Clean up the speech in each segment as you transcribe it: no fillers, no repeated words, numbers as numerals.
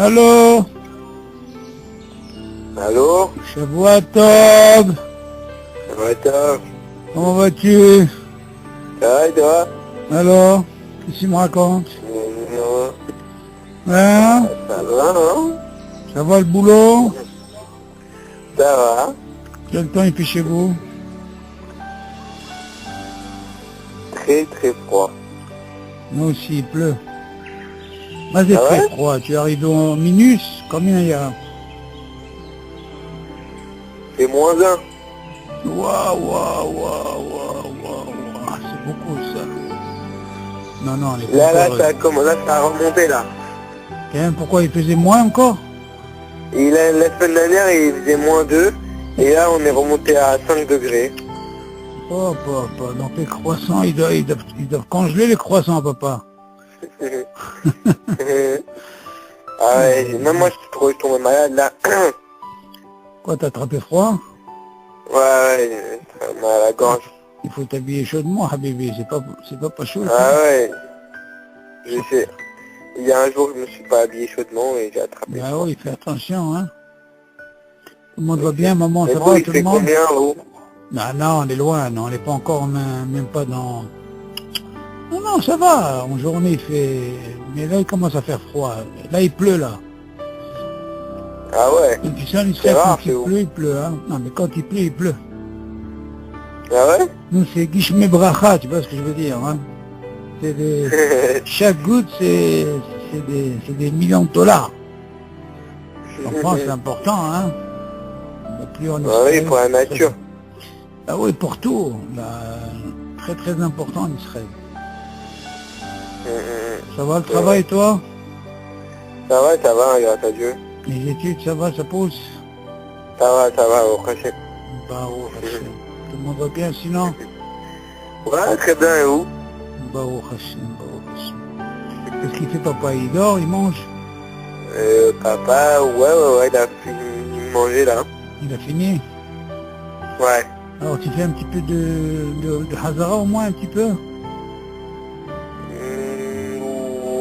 Allô? Allô? Shavua Tov. Attends. Comment vas-tu? Ça va et toi? Alors? Qu'est-ce qu'il me raconte? Non. Hein? Ça va, hein? Ça va le boulot? Ça va. Quel temps il fait chez vous? Très très froid. Moi aussi, il pleut. Moi, c'est Ah très ouais? froid. Tu arrives au minus? Combien il y a? C'est -1. Waouh, waouh, waouh, waouh, waouh. C'est beaucoup, ça. Non, non, on est pas Là, encore... ça a remonté là. Tiens, pourquoi il faisait moins encore? Et la semaine dernière, il faisait -2. Et là, on est remonté à 5 degrés. Oh, papa, donc les croissants, ils doivent congeler les croissants, papa. Ah ouais, même moi, je suis tombé malade là. Quoi, t'as attrapé froid? Ouais, j'ai mal à la gorge. Il faut t'habiller chaudement, Habibi, c'est pas chaud. Ah ouais, je sais. Il y a un jour, je me suis pas habillé chaudement et j'ai attrapé Bah froid. oui, fais attention, hein. Tout le monde va bien, maman, Mais ça vous, va, il tout le fait monde? combien, vous? Non, on est loin, non, on n'est pas encore, même pas dans... Non, non, ça va, en journée il fait... Mais là, il commence à faire froid. Là, il pleut, là. Ah ouais? Et puis ça, C'est rare, quand chez vous. il pleut, hein. Non, mais quand il pleut, il pleut. Ah ouais? Nous, c'est Gishme Bracha, tu vois ce que je veux dire, hein. C'est des... Chaque goutte, c'est des millions de dollars. En France, c'est important, hein. Mais plus on Ah oui, pour la nature. Ah oui, pour tout. Là, très très important en Israël. Ça va le travail, toi? Ça va, grâce à Dieu. Les études, ça va, ça pousse? Ça va, au prochain. Bah oh, Hashem. Tout le monde va bien sinon? Ouais, très bien, et vous? Bah oh, Hashem, bah oh, Hashem. Qu'est-ce qu'il fait, papa? Il dort, il mange? Papa, ouais, il a fini de manger là. Il a fini? Ouais. Alors tu fais un petit peu de Hazara au moins, un petit peu?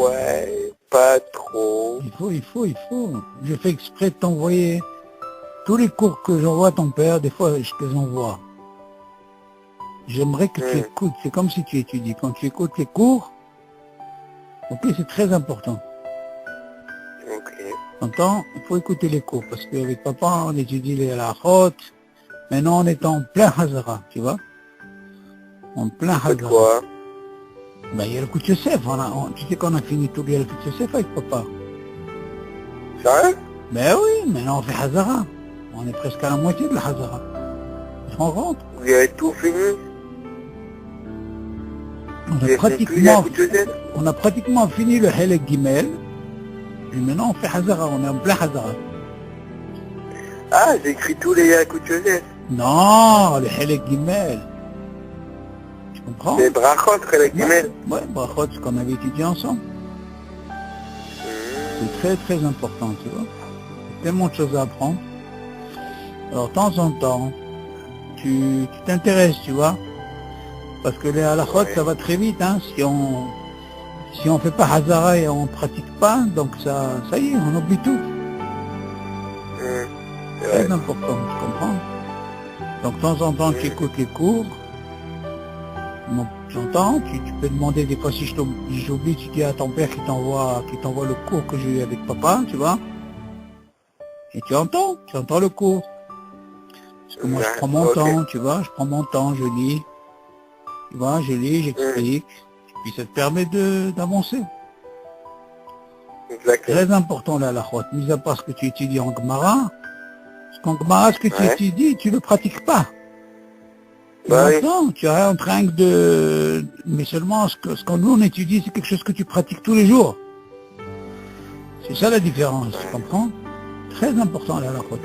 Ouais, pas trop. Il faut. Je fais exprès de t'envoyer tous les cours que j'envoie à ton père, des fois je te les envoie. J'aimerais que tu écoutes, c'est comme si tu étudies. Quand tu écoutes les cours, ok, c'est très important. Ok. T'entends? Il faut écouter les cours, parce qu'avec papa, on étudie les halachot. Maintenant, on est en plein Hazara, tu vois? En plein Faites Hazara. quoi? Ben, il y a le coup de Yosef, tu sais qu'on a fini tout le coup de Yosef avec papa. Sérieux? Ben oui, maintenant on fait Hazara. On est presque à la moitié de la Hazara. On rentre. Vous avez tout fini? On a pratiquement fini le Helek Gimel. Et maintenant on fait Hazara, on est en plein Hazara. Ah, j'ai écrit tous les Yakout Joseph. Non, le Helek Gimel. Tu comprends? Les brachot, les Gimel. Ouais, brachot, ce qu'on avait étudié ensemble. C'est très très important, tu vois. Il y a tellement de choses à apprendre. Alors, de temps en temps, tu t'intéresses, tu vois. Parce que les halachot, ça va très vite, hein. Si on fait pas Hazara et on pratique pas, donc ça y est, on oublie tout. Très important, tu comprends? Donc, de temps en temps, tu écoutes les cours. Bon, j'entends, tu peux demander des fois si j'oublie, tu dis à ton père qui t'envoie le cours que j'ai eu avec papa, tu vois. Et tu entends le cours. Parce que moi je prends mon temps, tu vois, je prends mon temps, je lis. Tu vois, je lis, j'explique. Et puis ça te permet d'avancer. Très important là, la chouette, mis à part ce que tu étudies en Gemara. Parce qu'en Gemara, ce que tu étudies, tu ne le pratiques pas. Maintenant, tu es en train de... Mais seulement ce que nous on étudie, c'est quelque chose que tu pratiques tous les jours. C'est ça la différence, tu comprends? Très important là, la chouette.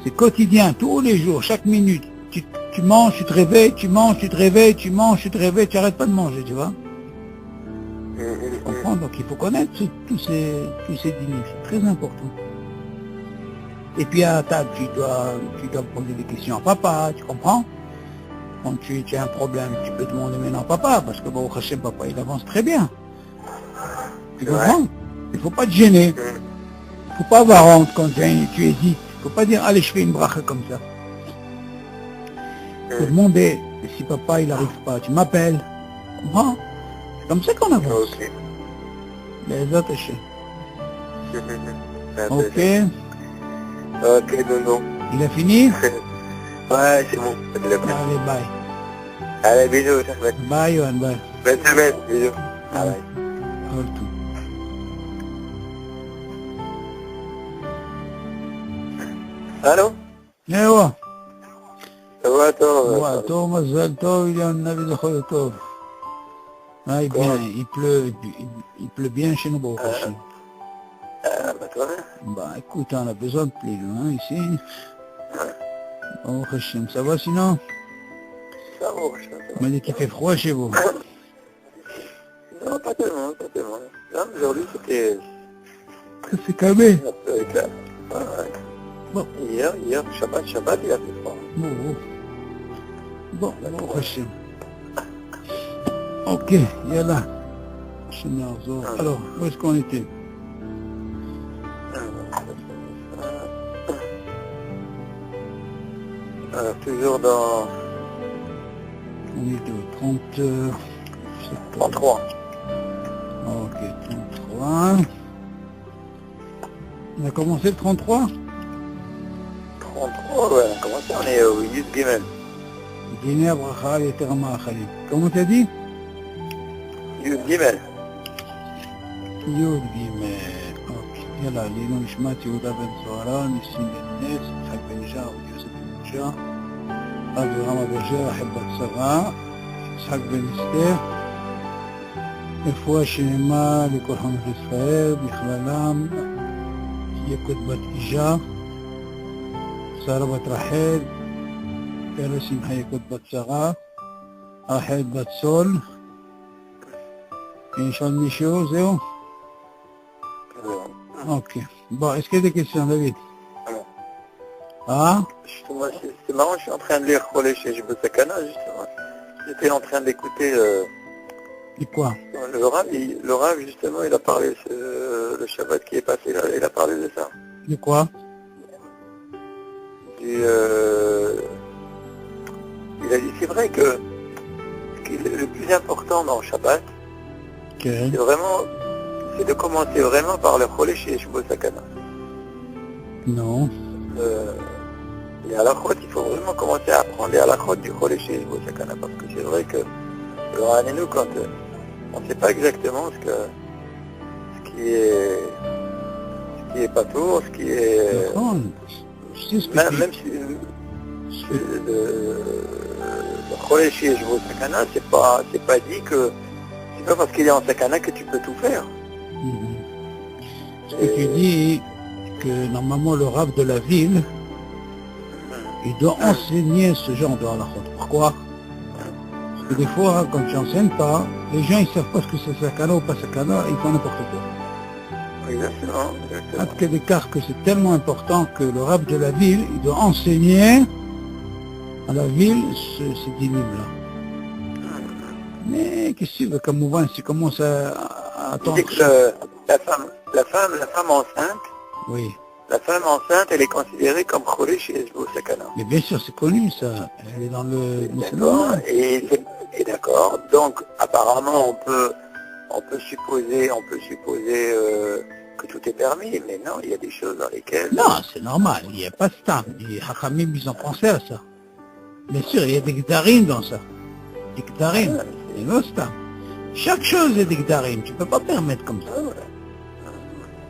C'est quotidien, tous les jours, chaque minute. Tu manges, tu te réveilles, tu manges, tu te réveilles, tu manges, tu te réveilles, tu n'arrêtes pas de manger, tu vois. Tu comprends? Donc il faut connaître tous ces dîners, c'est très important. Et puis à table, tu dois poser des questions à papa, tu comprends? Quand tu as un problème, tu peux demander maintenant à papa, parce que bon, Hachem, papa, il avance très bien. Tu comprends? Il ne faut pas te gêner. Il ne faut pas avoir honte quand tu hésites. Il ne faut pas dire, allez, je fais une bracha comme ça. Il faut demander, et si papa, il n'arrive pas, tu m'appelles. Tu comprends? C'est comme ça qu'on avance. Ok. Les autres, ok. Ok, Doudou. Il a fini? Ouais, c'est bon. Allez, bye. Allez, bisous, Ahmed. Bye, Yohan, bye. Bonne semaine, bisous. Ah, bye. Hold tout. Allô? ايوه Ouais, attends. هو تو مازال تو الى النبي دخل تو هاي bien il pleut bien chez nous au Hachim. Bah, toi, Bah écoute, on a besoin de pluie hein, ici au Hachim. Ça va sinon? ça va, ça va. On m'a dit qu'il fait froid chez vous. Non, pas tellement, pas tellement. Là, aujourd'hui, c'était C'est calmé. un peu éclat. Ouais. Bon. Hier, Shabbat, il a fait froid. Bon, au Hachim. Ok, yalla. Alors, où est-ce qu'on était? Toujours dans On est de 30... je sais pas. 33. Ok, 33. On a commencé le 33? 33, ouais, on a commencé, on est au Yud Gimel. Guinée Abracha et Terma Khalid. Comment t'as dit? Yud Gimel. Yud Gimel. Ok. Yalla, Lino Nishmat Yehuda Ben Zohara, Nissim Ben Nes, Yitzhak Ben Jar, Yosef Ben Jar, Avraham Aberger, Ahibat Sarah, Yitzhak Ben Esther, רפואה שלמה לכל חמש ישראל, בכללם יקות בת אישה, שרה בת רחל, פרס שמחה יקות בת שרה, רחל בת סול. יש עוד מישהו? זהו? Ok. Bon, est-ce qu'il y a des questions, David? Ah? Justement, c'est marrant, je suis en train de lire Cholé chez Jibosakana, justement. J'étais en train d'écouter Et quoi? le Rav, justement, il a parlé, le Shabbat qui est passé, là, il a parlé de ça. De quoi? Il a dit, c'est vrai que le plus important dans le Shabbat, Okay. c'est de commencer vraiment par le Cholé chez Jibosakana. Non. Et à la chôte, il faut vraiment commencer à apprendre à la chôte du Cholé chez Jibosakana, parce que c'est vrai que le Rahanenu, quand on ne sait pas exactement ce qui est patour, ce qui est... Non. Je sais ce que Même si le Cholé chez Jibosakana, c'est pas dit que c'est pas parce qu'il est en sakana que tu peux tout faire. Ce que tu dis, que normalement le Rav de la ville, il doit enseigner ce genre de halachot. Pourquoi? Parce que des fois, quand tu n'enseignes pas, les gens ils savent pas ce que c'est sakana ou pas sakana, ils font n'importe quoi. Exactement. À quel écart que c'est tellement important que le Rav de la ville, il doit enseigner à la ville ces dynimes-là. Mais qu'est-ce que tu veux, comme mouvement, si tu commences à attendre... Tu dis que la femme enceinte, Oui. la femme enceinte, elle est considérée comme Cholé chez Jibosakana. Mais bien sûr, c'est connu ça. Elle est dans le... D'accord. Et d'accord. Donc, apparemment, on peut supposer que tout est permis, mais non, il y a des choses dans lesquelles... Non, c'est normal, il n'y a pas de stam. Les Hachamim, ils ont pensé à ça. Bien sûr, il y a des gdarim dans ça. Des gdarim, c'est non stam. Chaque chose est des gdarim, tu ne peux pas permettre comme ça.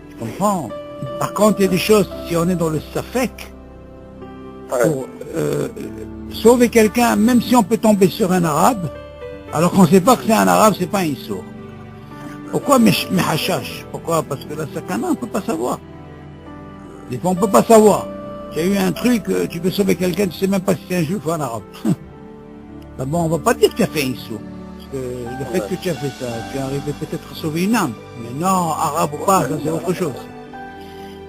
Tu comprends? Par contre, il y a des choses, si on est dans le safek, pour sauver quelqu'un, même si on peut tomber sur un arabe, alors qu'on ne sait pas que c'est un arabe, c'est pas un issour. Pourquoi Mehashash? Pourquoi? Parce que la sakana, on ne peut pas savoir. Des fois, on ne peut pas savoir. Tu as eu un truc, tu peux sauver quelqu'un, tu ne sais même pas si c'est un juif ou un arabe. D'abord, on ne va pas dire que tu as fait un issour. Parce que le fait que tu as fait ça, tu es arrivé peut-être à sauver une âme. Mais non, arabe ou pas, ça c'est autre chose.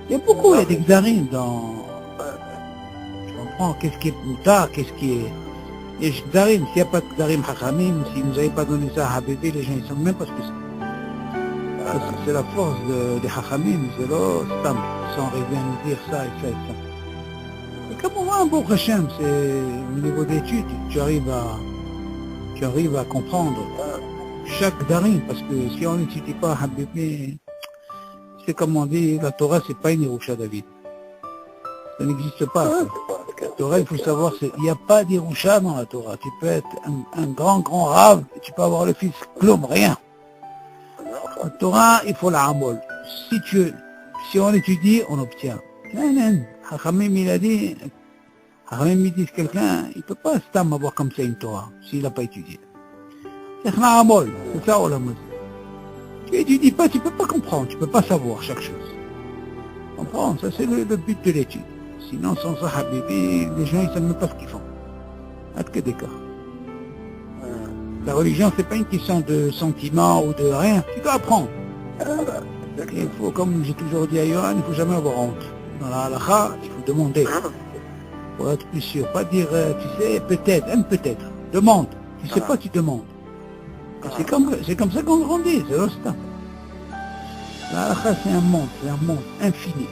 Il y a beaucoup, il y a des gdarim dans... Tu comprends? Qu'est-ce qui est puta, qu'est-ce qui est... Il y a gdarim, s'il n'y a pas de gdarim hachamim, si vous n'avez pas donné ça à Habibi, les gens ne savent même pas ce que c'est. c'est la force des Chachamim, c'est là, Stam, sans rien nous dire ça et ça et ça. Et comme on voit un bon Hachem, c'est au niveau d'études, tu arrives à comprendre chaque darim, parce que si on n'étudie pas Habibi, c'est comme on dit, la Torah c'est pas une Yerusha David. Ça n'existe pas. La Torah, il faut savoir, il n'y a pas d'Yerusha dans la Torah. Tu peux être un grand rave, et tu peux avoir le fils Klom, rien. La Torah, il faut la Amol. Si on étudie, on obtient. Hachamim, il a dit, Hachamim, il dit que quelqu'un, il ne peut pas Stam avoir comme ça une Torah, s'il n'a pas étudié. C'est la Amol, c'est ça, on l'a dit. Tu étudies pas, tu ne peux pas comprendre, tu ne peux pas savoir chaque chose. Comprendre, ça c'est le but de l'étude. Sinon, sans ça, Habibi, les gens, ils ne savent même pas ce qu'ils font. Hâte que des cas. La religion, c'est pas une question de sentiment ou de rien. Tu dois apprendre. Il faut, comme j'ai toujours dit à Yohan, il ne faut jamais avoir honte. Dans la halakha, il faut demander. Pour être plus sûr. Pas dire, tu sais, peut-être, peut-être. Demande. Tu sais pas, tu demandes. C'est comme ça qu'on grandit, c'est l'ostan. La halakha, c'est un monde infini.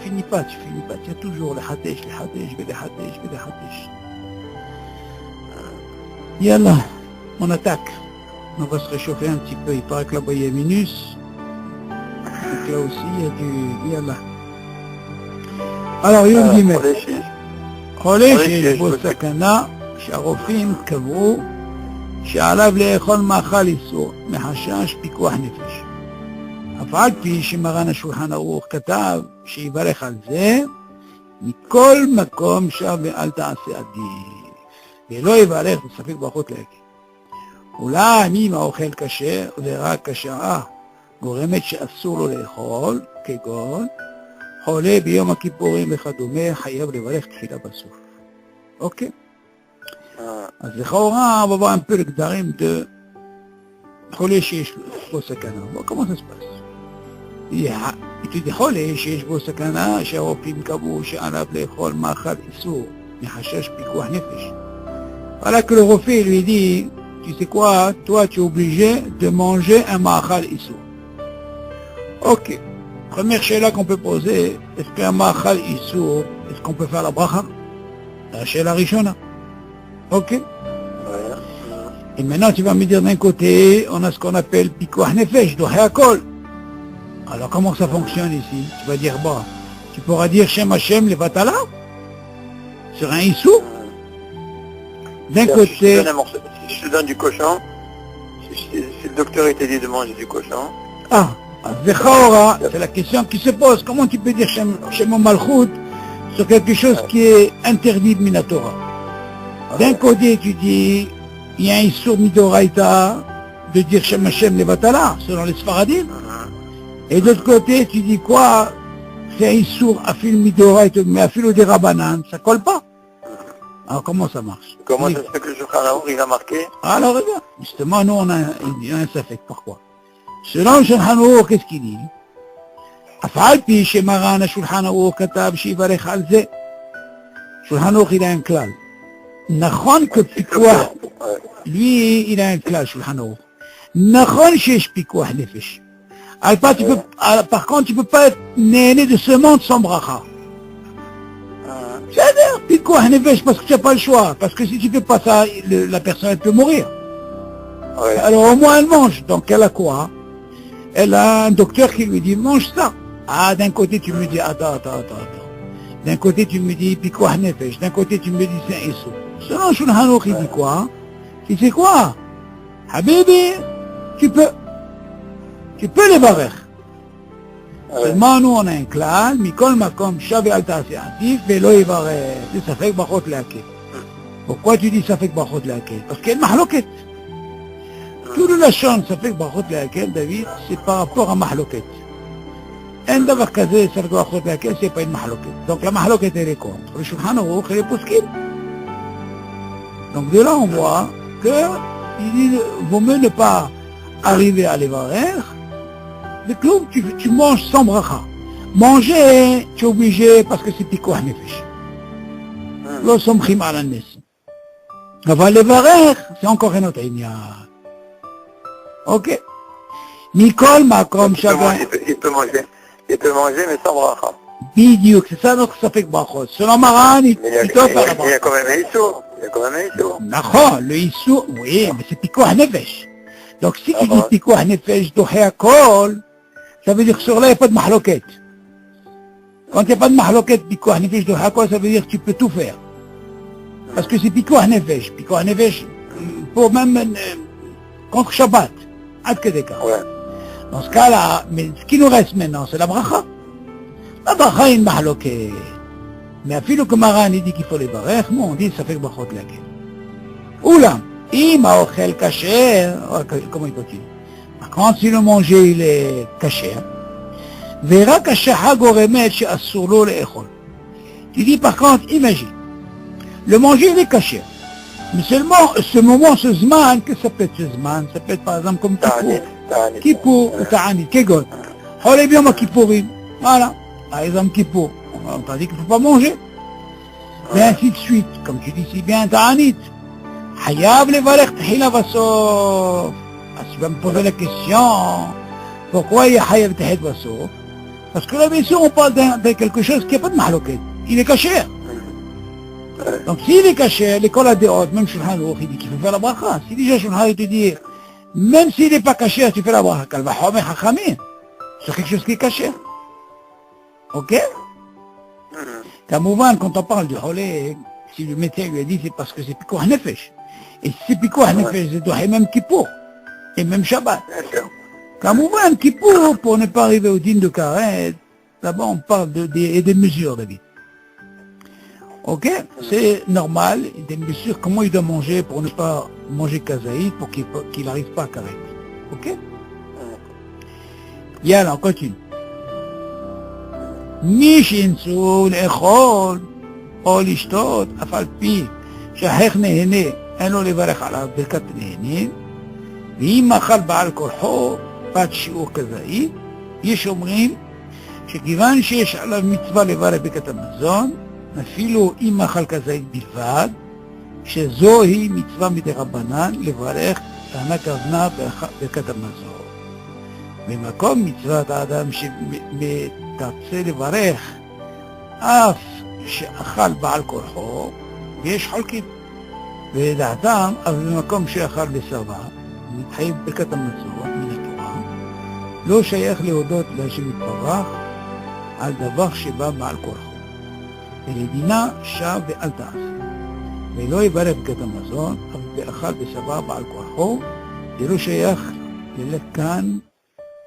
Tu finis pas. Tu as toujours les hadesh. Yallah, on attaque. On va se réchauffer un petit peu. Il paraît que là-bas il y a Minus. Donc là aussi il y a du Yallah. Alors Yom Gimel. חולה שיש בו סכנה, שהרופאים קבעו שעליו לאכול מאכל איסור, מחשש פיקוח נפש. אף על פי שמרן השולחן ערוך כתב שיברך על זה, מכל מקום שב ואל תעשה עדיף. ולא יברך בספק ברכות להגיד. אולי אם האוכל כשר ורק כשרה גורמת שאסור לו לאכול, כגון חולה ביום הכיפורים וכדומה, חייב לברך תחילה בסוף. אוקיי? אז לכאורה, on va voir un peu le גדרים de חולה שיש בו סכנה. בוא, comment ça se passe? tu dis חולה שיש בו סכנה שהרופאים קבעו שעליו לאכול מאכל איסור מחשש פיקוח נפש. Voilà que le rofé lui dit, tu sais quoi, toi tu es obligé de manger un ma'achal issour. Ok. Première chéla qu'on peut poser, est-ce qu'un ma'achal issour, est-ce qu'on peut faire la bracha? La chéla rishona. Ok. Et maintenant tu vas me dire d'un côté, on a ce qu'on appelle pikuach nefesh, doheakol. Alors comment ça fonctionne ici? Tu vas dire, bah, tu pourras dire Shem Hashem levatala sur un issour. D'un côté... Si je te donne du cochon, si le docteur t'a dit de manger du cochon... Ah, Vechaora, c'est la question qui se pose. Comment tu peux dire Shem Malchut sur quelque chose qui est interdit de Minatora? D'un côté, tu dis, il y a un Issour Midoraïta de dire Shem Hashem Levatala, selon les Sfaradim. Et de l'autre côté, tu dis quoi? C'est un Issour Afil Midoraïta, mais Afil de Rabanan, ça colle pas. Alors comment ça marche? Comment ça se fait que le Shulchan Arour il a marqué? Alors regarde, justement nous on a un safek. Pourquoi? Selon le Shulchan Arour, qu'est-ce qu'il dit? אף על פי שמרן השולחן ערוך כתב שיברך על זה. שולחן ערוך il a un כלל. נכון כפיקוח, lui il a un כלל שולחן ערוך. נכון שיש פיקוח נפש. Par contre tu peux pas être né de ce monde sans bracha. C'est-à-dire, pikuach nefesh, parce que tu n'as pas le choix. Parce que si tu ne fais pas ça, la personne elle peut mourir. Ouais. Alors au moins elle mange. Donc elle a quoi? Elle a un docteur qui lui dit mange ça. Ah, d'un côté tu me dis attends. D'un côté tu me dis pikuach nefesh. D'un côté tu me dis c'est un issou. Selon Shulchan Aruch il dit quoi? Tu sais quoi? Habibi, tu peux les barer. Seulement nous on a un klal, mikol makom shav al ta'asi atif velo yivarech. C'est safek brachot lehakel. Pourquoi tu dis safek brachot lehakel? Parce qu'il y a une mahloket. Tout le lachon safek brachot lehakel, David, c'est par rapport à mahloket. Un davar kazé safek brachot lehakel, c'est pas une mahloket. Donc la mahloket elle est contre. Le Shulchan Aruch elle est poskim. Donc de là on voit que il dit vaut mieux ne pas arriver à les varer. Le clou, tu manges sans bracha. Manger, tu es obligé parce que c'est pikuach nefesh. Lo somchim ala nes. אבל לברך, c'est encore un autre עניין. Ok. Mikol Makom Shabbat. Il peut manger, mais sans bracha. Bidiouk, c'est ça notre Safek Brachot. Selon Maran, il peut faire la bracha. Il y a quand même un issou. Il y a quand même un issou. D'accord, le issou, oui, mais c'est Pikuah Nefesh. Donc si tu dis Pikuah Nefesh, Dohé Kol, ça veut dire que sur là, il n'y a pas de mahloket. Quand il n'y a pas de mahloket, Pikuah Nefesh, Dohé Kol, ça veut dire que tu peux tout faire. Parce que c'est Pikuah Nefesh. Pikuah Nefesh, pour même contre Shabbat. Ad Kedeka. Ouais. Dans ce cas-là, mais ce qui nous reste maintenant, c'est la bracha. La bracha est une mahloket. Mais afilo que Maran il dit qu'il faut les barrer, nous on dit ça fait que brachot laquelle. Oula, im aochel kasher, comment il continue. Par contre, si le manger il est kasher, verra kasher goremet she'assur lo le'echol. Tu dis par contre, imagine, le manger il est kasher. Mais seulement ce moment, ce zman, que ça peut être ce zman, ça peut être par exemple comme Kippour ou Ta'anit, Kegot. Holé bien ma Kippourim. Voilà. Par exemple Kippour. On t'a dit qu'il ne faut pas manger. Mais ainsi de suite. Comme tu dis si bien Ta'anit. Hayab les valech tahila vasof. Tu vas me poser la question. Pourquoi il y a Hayab tahil vasof? Parce que là, bien sûr, on parle de quelque chose qui n'a pas de mahloket. Il est caché. Donc s'il est caché, l'école a des autres, même Shulchan Aruch, il dit qu'il faut faire la bracha. Si déjà Shulchan Aruch te dit, même s'il n'est pas caché, tu fais la bracha. Kalvahom et Chachamim. C'est quelque chose qui est caché. Ok? Kamouvan, quand on parle du holé, si le médecin lui a dit, c'est parce que c'est Pikuah Nefesh. Et si c'est Pikuah Nefesh, c'est doit même Kippour. Et même Shabbat. Kamouvan, Kippour, pour ne pas arriver au din de Karet, là-bas on parle des mesures, David. Ok, c'est normal, des mesures, comment il doit manger pour ne pas manger kazaïd, pour qu'il n'arrive pas à Karet. Ok? Yalla, on continue. מי שינסו לאכול או לשתות, אף על פי שהחייך נהנה, אין לו לברך עליו ברכת נהנים, ואם אכל בעל כורחו, בת שיעור כזאית, יש אומרים שכיוון שיש עליו מצווה לברך ברכת המזון, אפילו אם אכל כזאית בלבד, שזוהי מצווה מדרבנן לברך טענה כוונה ברכת המזון. במקום מצוות האדם שמתרצה לברך אף שאכל בעל כורחו, ויש חולקים ודעתם, אבל במקום שאכל בסרבה מתחייב ברכת המזון מן התורה, לא שייך להודות להשם יתברך על דבר שבא בעל כורחו, ולדינה שב ואל תעשה, ולא יברך ברכת המזון אבל באכל בסרבה בעל כורחו, זה לא שייך לכאן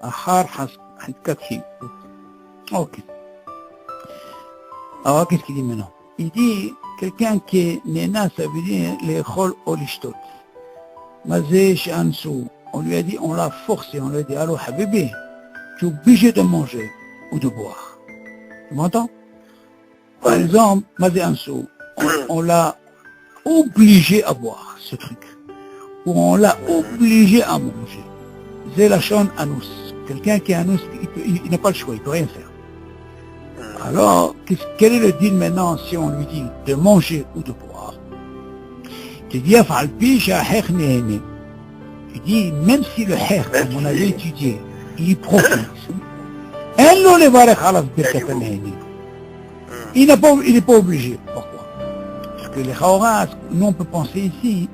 אחר חזקת חילקות. Ok. Alors, qu'est-ce qu'il dit maintenant? Il dit, quelqu'un qui est néna, ça veut dire les chol ou l'ishtot. Mazé chez Ansou, on lui a dit, on l'a forcé, on lui a dit, allô, habibi, tu es obligé de manger ou de boire. Tu m'entends? Par exemple, Mazé Ansou, on l'a obligé à boire, ce truc. Ou on l'a obligé à manger. C'est la chon anous. Quelqu'un qui est anous, il n'a pas le choix, il ne peut rien faire. Alors, quel est le deal maintenant si on lui dit de manger ou de boire? Tu dis, tu dis, même si le her, comme on avait étudié, il profite, il n'est pas obligé. Pourquoi? Parce que les chaoras, nous on peut penser ici,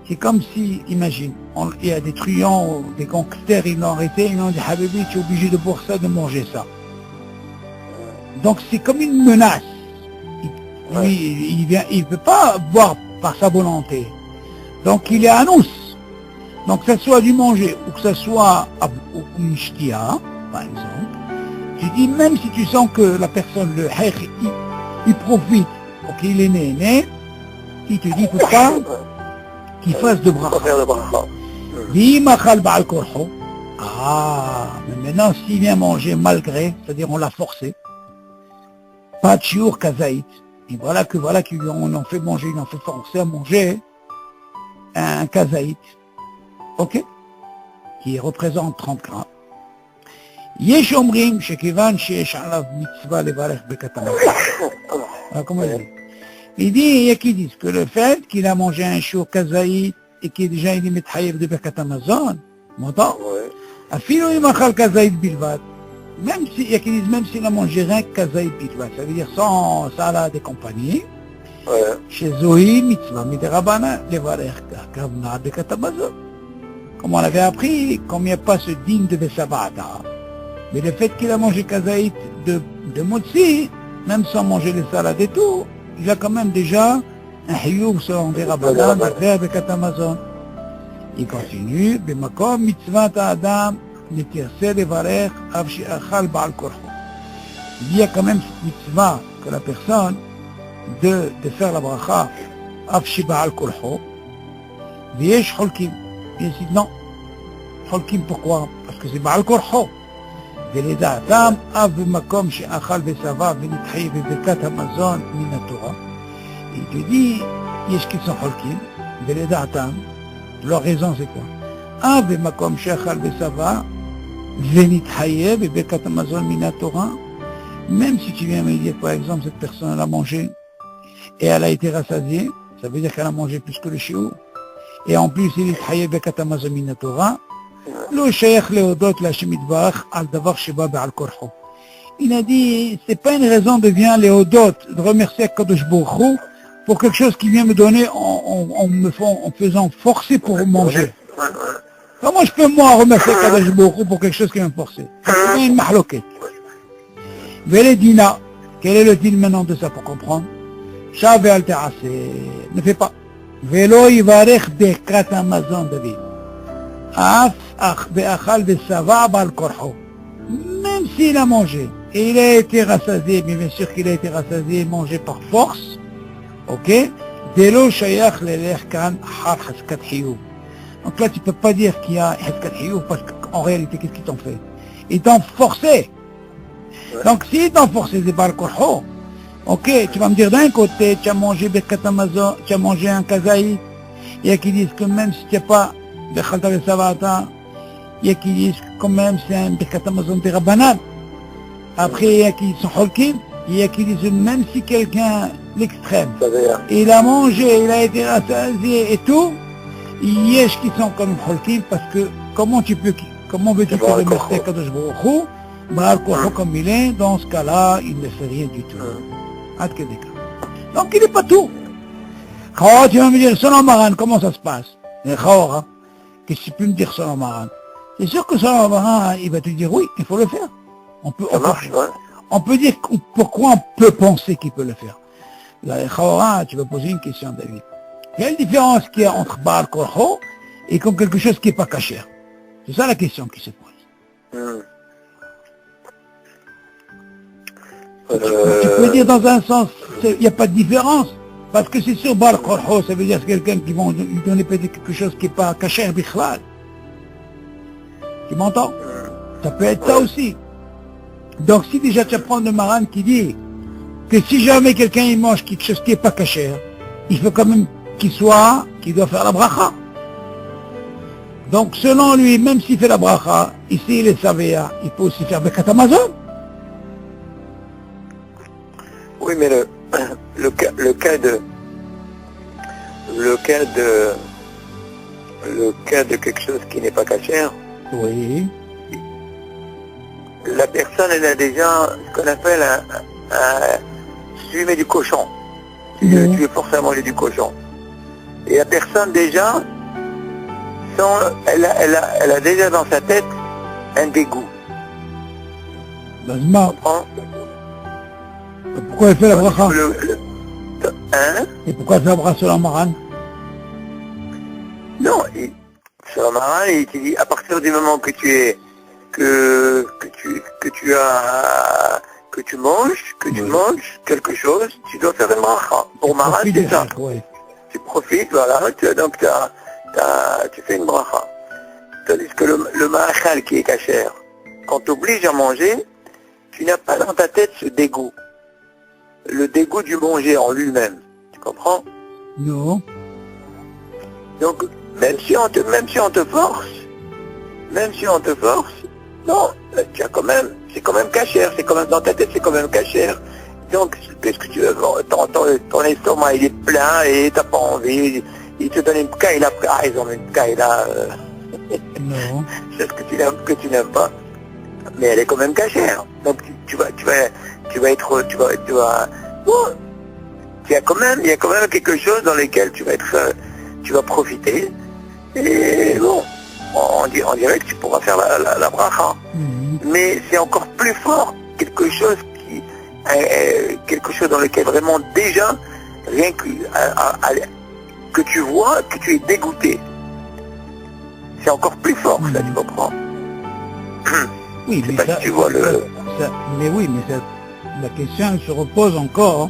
c'est comme si, imagine, il y a des truands, des gangsters, ils l'ont arrêté, ils l'ont dit, Habibi, tu es obligé de boire ça, de manger ça. Donc c'est comme une menace. Il ne peut pas boire par sa volonté. Donc il est anous. Donc que ce soit du manger ou que ce soit une shtia, par exemple, tu dis même si tu sens que la personne, le haïr, il profite pour qu'il est né, il te dit qu'il ne faut pas qu'il fasse de bracha. Mais maintenant s'il vient manger malgré, c'est-à-dire on l'a forcé, pas de chiour kazaït. Et voilà qu'ils lui ont fait manger, ils l'ont fait forcer à manger un kazaït. Ok? Qui représente 30 grammes. Yesh omrim shekivan sheyesh alav mitzvah levarech bekat hamazon. Alors comment il dit? Il dit, il y a qui disent que le fait qu'il a mangé un chiour kazaït et qu'il est déjà il est mithaïb de bekat hamazon, m'entends? Afilo im achal kazaït bilvat. Même si, il y a qui disent même s'il a mangé rien que kazaït bilvat, ça veut dire sans salade et compagnie. Chez Zohi, mitzvah, midérabana, les valeurs, kavna, de katamazon. Comme on l'avait appris, comme il n'y a pas ce digne de Besabata. Mais le fait qu'il a mangé kazaït de motzi, même sans manger les salades et tout, il a quand même déjà un hiyub selon des rabbanan, de faire de katamazon. Il continue, b'makom mitzvah adam, netirse levarer, avshi achal ba'al korcho. Il y a quand même cette mitzvah que la personne de faire la bracha, avshi ba'al korcho, v'yesh cholkim. Il dit non. Cholkim pourquoi? Parce que c'est ba'al korcho. ולדעתם, אף במקום שאכל ושבע ונתחייב בברכת המזון מן התורה. Il te dit, יש qui sont חולקים, ולדעתם, leur raison c'est quoi? אף במקום שאכל ושבע ונתחייב בברכת המזון מן התורה. Même si tu viens me dire, par exemple, cette personne elle a mangé et elle a été rassasiée, ça veut dire qu'elle a mangé plus que le shiur. Et en plus, il est מתחייב בברכת המזון מן התורה. לא שייך להודות להשם יתברך על דבר שבא בעל כורחו. Il a dit, c'est pas une raison de bien להודות, de remercier Kadosh Baruch Hu pour quelque chose qui vient me donner en faisant forcer pour manger. Comment je peux moi remercier Kadosh Baruch Hu pour quelque chose qui vient me forcer? C'est une mahloket. Vele dina, quel est le din maintenant de ça pour comprendre? Shav al ta'ase, ne fais pas. Velo yivarech bekat Amazon David. Même s'il a mangé et il a été rassasié, mais bien sûr qu'il a été rassasié et mangé par force, ok? Donc là tu peux pas dire qu'il y a haskat hiyuv parce qu'en réalité qu'est-ce qu'ils t'ont fait? Ils t'ont forcé. Donc s'ils t'ont forcé c'est pas le korho, ok? Tu vas me dire d'un côté tu as mangé bekat Amazon, tu as mangé un kazaït, il y a qui disent que même si tu n'as pas דחלת ושבעת, il y a qui disent quand même c'est un birkat Amazon de Rabbanan. Après il y a qui sont holkim, il y a qui disent même si quelqu'un l'extrême, il a mangé, il a été rassasié et tout, il y a qui sont comme holkim parce que comment veux-tu te remercier Kadosh Baruch Hu, Baal Korho comme il est, dans ce cas-là il ne fait rien du tout. Donc il n'est pas tout. Quand tu vas me dire selon Maran comment ça se passe? Qu'est-ce que tu peux me dire selon Maran? C'est sûr que selon Maran, il va te dire oui, il faut le faire. On peut dire pourquoi on peut penser qu'il peut le faire. Là, tu vas poser une question, David. Quelle différence qu'il y a entre Baal Korho et comme quelque chose qui n'est pas caché? C'est ça la question qui se pose. Tu peux dire dans un sens, il n'y a pas de différence. Parce que c'est sûr, Baal Korho, ça veut dire quelqu'un qui va lui donner peut-être quelque chose qui n'est pas caché, bichlal. Tu m'entends? Ça peut être ça aussi. Donc si déjà tu apprends de Maran qui dit que si jamais quelqu'un il mange quelque chose qui n'est pas caché, il faut quand même qu'il doit faire la bracha. Donc selon lui, même s'il fait la bracha, ici il est savéa, il peut aussi faire Bekat Amazon. Oui, mais le cas de quelque chose qui n'est pas caché. Oui. La personne elle a déjà ce qu'on appelle si tu mets du cochon. Tu es forcé à manger du cochon. Et la personne déjà, elle a déjà dans sa tête un dégoût. Pourquoi elle fait la bracha? Hein? Et pourquoi elle fait la bracha sur la Maran? Non, sur la Maran, il te dit à partir du moment que tu manges quelque chose, tu dois faire une bracha. Pour Maran, c'est ça. Ouais. Tu profites, voilà, donc tu fais une bracha. Tandis que le ma'achal qui est cachère, quand tu obliges à manger, tu n'as pas dans ta tête ce dégoût. Le dégoût du manger en lui-même. Tu comprends? Non. Donc, même si on te force, non, tu as quand même, c'est quand même cachère, c'est quand même dans ta tête, c'est quand même cachère. Donc, qu'est-ce que tu veux? Ton estomac, il est plein et t'as pas envie. Il te donne une caille, il a raison, une caille là. Non. Celle que tu n'aimes pas, mais elle est quand même cachère. Donc tu vas bon, il y a quand même quelque chose dans lequel tu vas profiter. Et bon, on dirait que tu pourras faire la bracha. Mais c'est encore plus fort, quelque chose dans lequel vraiment déjà, rien que tu vois, que tu es dégoûté. C'est encore plus fort que ça, tu comprends? Oui, mais ça, si tu vois mais oui, mais ça, la question elle se repose encore.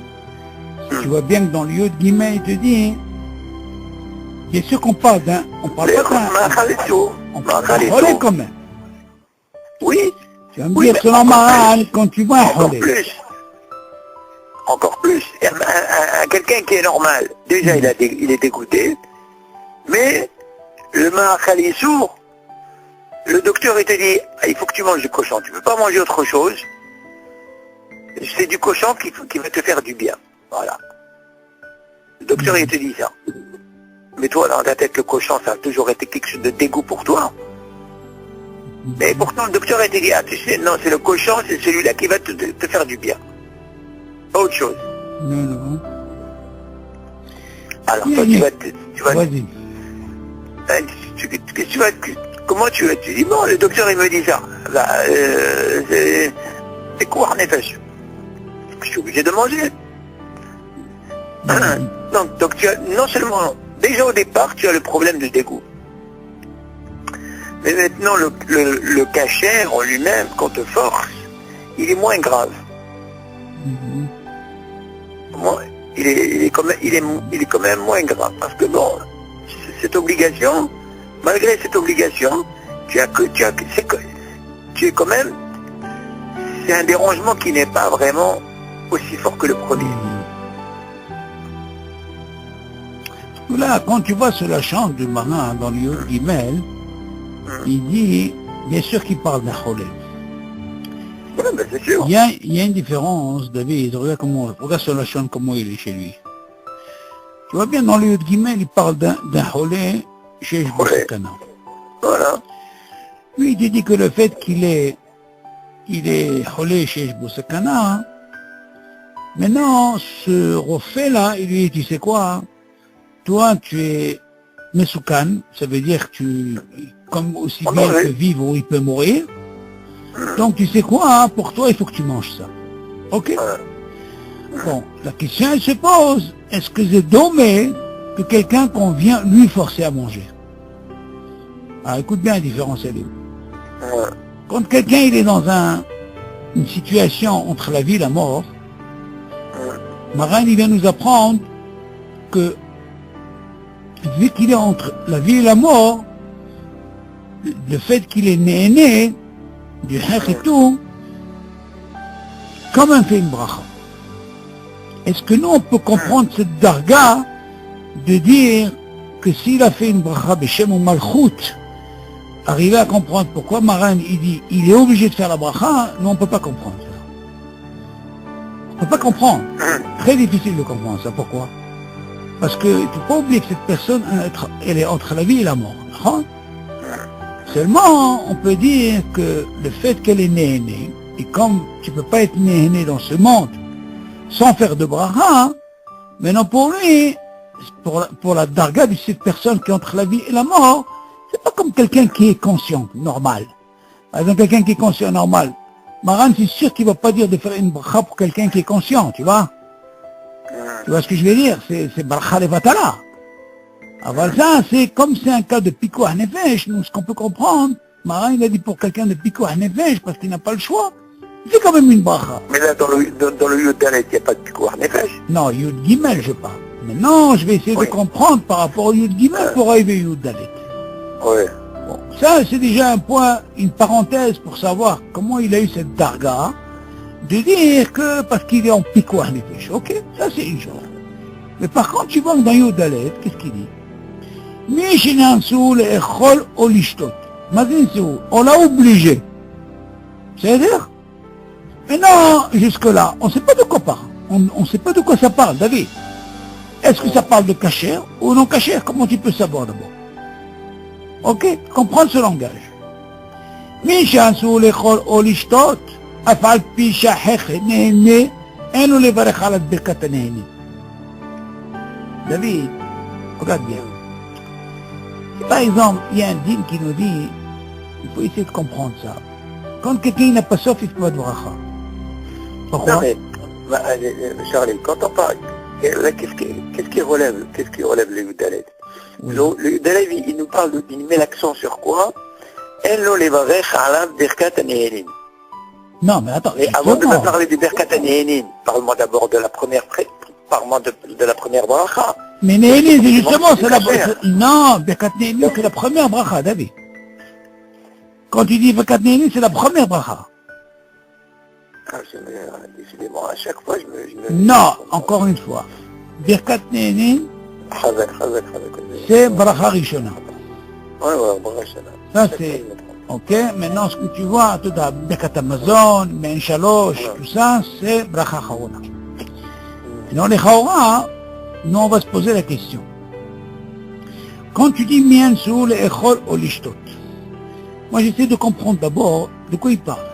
Tu vois bien que dans le lieu de guillemets, il te dit, bien sûr qu'on parle d'un, on parle pas d'un, on parle d'un relais quand même. Oui. Tu vas me dire selon Maran, quand tu vois un relais. Encore plus. Quelqu'un qui est normal, déjà il est dégoûté, mais le Mahachal est sourd. Le docteur il te dit, il faut que tu manges du cochon, tu ne peux pas manger autre chose. C'est du cochon qui va te faire du bien. Voilà. Le docteur il te dit ça. Mais toi dans ta tête le cochon ça a toujours été quelque chose de dégoût pour toi. Mais pourtant le docteur il te dit, ah tu sais, non c'est le cochon, c'est celui-là qui va te faire du bien. Pas autre chose. Non. Alors toi tu vas Vas-y. Comment tu vas? Tu dis, bon, le docteur il me dit ça. C'est quoi en effet? Je suis obligé de manger. Donc tu as, non seulement, déjà au départ, tu as le problème de dégoût. Mais maintenant, le kasher en lui-même, qu'on te force, il est moins grave. Il est quand même moins grave. Parce que bon, cette obligation, malgré cette obligation, tu es quand même, c'est un dérangement qui n'est pas vraiment aussi fort que le premier. Là, quand tu vois sur la chambre du marin dans le lieu d'Imel, il dit, bien sûr qu'il parle d'un cholé. Oui, ben c'est sûr. Il y a une différence, David, regarde sur la chambre comment il est chez lui. Tu vois bien, dans le lieu de Gimel, il parle d'un cholé chez Boussakana. Voilà. Lui, il te dit que le fait qu'il est cholé chez Boussakana, maintenant, ce refait-là, il lui dit, tu sais quoi, toi, tu es Mesoukan, ça veut dire que comme aussi bien il peut vivre ou il peut mourir. Donc, tu sais quoi, pour toi, il faut que tu manges ça. Ok? Bon, la question, elle se pose. Est-ce que c'est dommage que quelqu'un qu'on vient lui forcer à manger? Alors, écoute bien la différence, elle est où? Quand quelqu'un, il est dans une situation entre la vie et la mort, Maran, il vient nous apprendre que vu qu'il est entre la vie et la mort, le fait qu'il est né, du haq et tout, comme on fait une bracha. Est-ce que nous, on peut comprendre cette darga de dire que s'il a fait une bracha b'shem ou malchut, arriver à comprendre pourquoi Maran, il dit, il est obligé de faire la bracha, nous, on ne peut pas comprendre ça. On ne peut pas comprendre. Très difficile de comprendre ça. Pourquoi? Parce que il ne faut pas oublier que cette personne, elle est entre la vie et la mort. Seulement, on peut dire que le fait qu'elle est née, et comme tu ne peux pas être née dans ce monde sans faire de bracha, maintenant pour lui, pour la darga de cette personne qui est entre la vie et la mort, c'est pas comme quelqu'un qui est conscient, normal. Par exemple, quelqu'un qui est conscient, normal. Maran, c'est sûr qu'il ne va pas dire de faire une bracha pour quelqu'un qui est conscient, tu vois? Tu vois ce que je veux dire? C'est bracha levatala. Alors ça, c'est un cas de pikuach nefesh. Nous, ce qu'on peut comprendre, Maran, il a dit pour quelqu'un de pikuach nefesh, parce qu'il n'a pas le choix, c'est quand même une bracha. Mais là, dans le Yud Dalet, il n'y a pas de pikuach nefesh. Non, Yud Gimel, je parle. Maintenant, je vais essayer de comprendre par rapport au Yud Gimel pour arriver au Yud Dalet. Oui. Bon, ça, c'est déjà un point, une parenthèse pour savoir comment il a eu cette darga, de dire que parce qu'il est en pikuach nefesh. Ok, ça c'est une chose. Mais par contre, tu vois que dans Yud Dalet, qu'est-ce qu'il dit? מי שנאנסו לאכול או לשתות. מה זה ניסו? On l'a obligé. C'est-à-dire? Maintenant, jusque-là, on ne sait pas de quoi parle. On ne sait pas de quoi ça parle, David. Est-ce que ça parle de kasher ou non kasher? Comment tu peux savoir d'abord? Ok, comprendre ce langage. מי שאסור לאכול או לשתות, אף על פי שהחך נהנה, אין לו לברך על ברכת הנהנה. David, regarde bien. Si par exemple, il y a un dîme qui nous dit, il faut essayer de comprendre ça. Quand quelqu'un n'a pas soif, il ne peut pas de bracha. Pourquoi? Non, mais, Charlie, quand on parle, qu'est-ce qui relève le Yudalet? Oui. Le Yudalet, il nous parle, il met l'accent sur quoi? Ello levarech alav birkat hanehenin. Non, mais attends. Mais avant de me parler du birkat hanehenin, parle-moi d'abord de la première de la première bracha. Mais Nehenin, c'est justement, c'est la bracha. Non, birkat Nehenin, c'est la première bracha, David. Quand tu dis birkat Nehenin, c'est la première bracha. Décidément, à chaque fois, je me... Non, encore une fois. Birkat Nehenin, c'est bracha rishona. Ouais, bracha. Ça c'est, ok, maintenant ce que tu vois, tout à Birkat Amazon, Men Shalosh, tout ça, c'est bracha charona. Et dans les charona, nous on va se poser la question. Quand tu dis Mien Soul Echol ou Lishtot, moi j'essaie de comprendre d'abord de quoi il parle.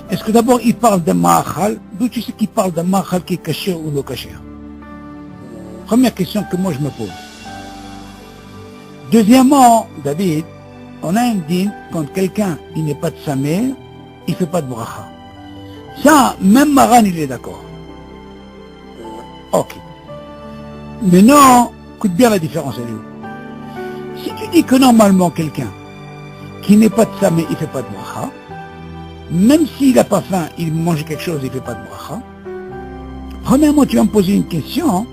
Est-ce que d'abord il parle d'un ma'achal, d'où tu sais qu'il parle d'un ma'achal qui est caché ou non caché? Première question que moi je me pose. Deuxièmement, David, on a un dîme, quand quelqu'un il n'est pas de sa mère, il ne fait pas de bracha. Ça, même Maran il est d'accord. Ok. Maintenant, écoute bien la différence, elle est où? Si tu dis que normalement quelqu'un qui n'est pas de sa mère, il ne fait pas de bracha, même s'il n'a pas faim, il mange quelque chose, il ne fait pas de bracha, premièrement tu vas me poser une question.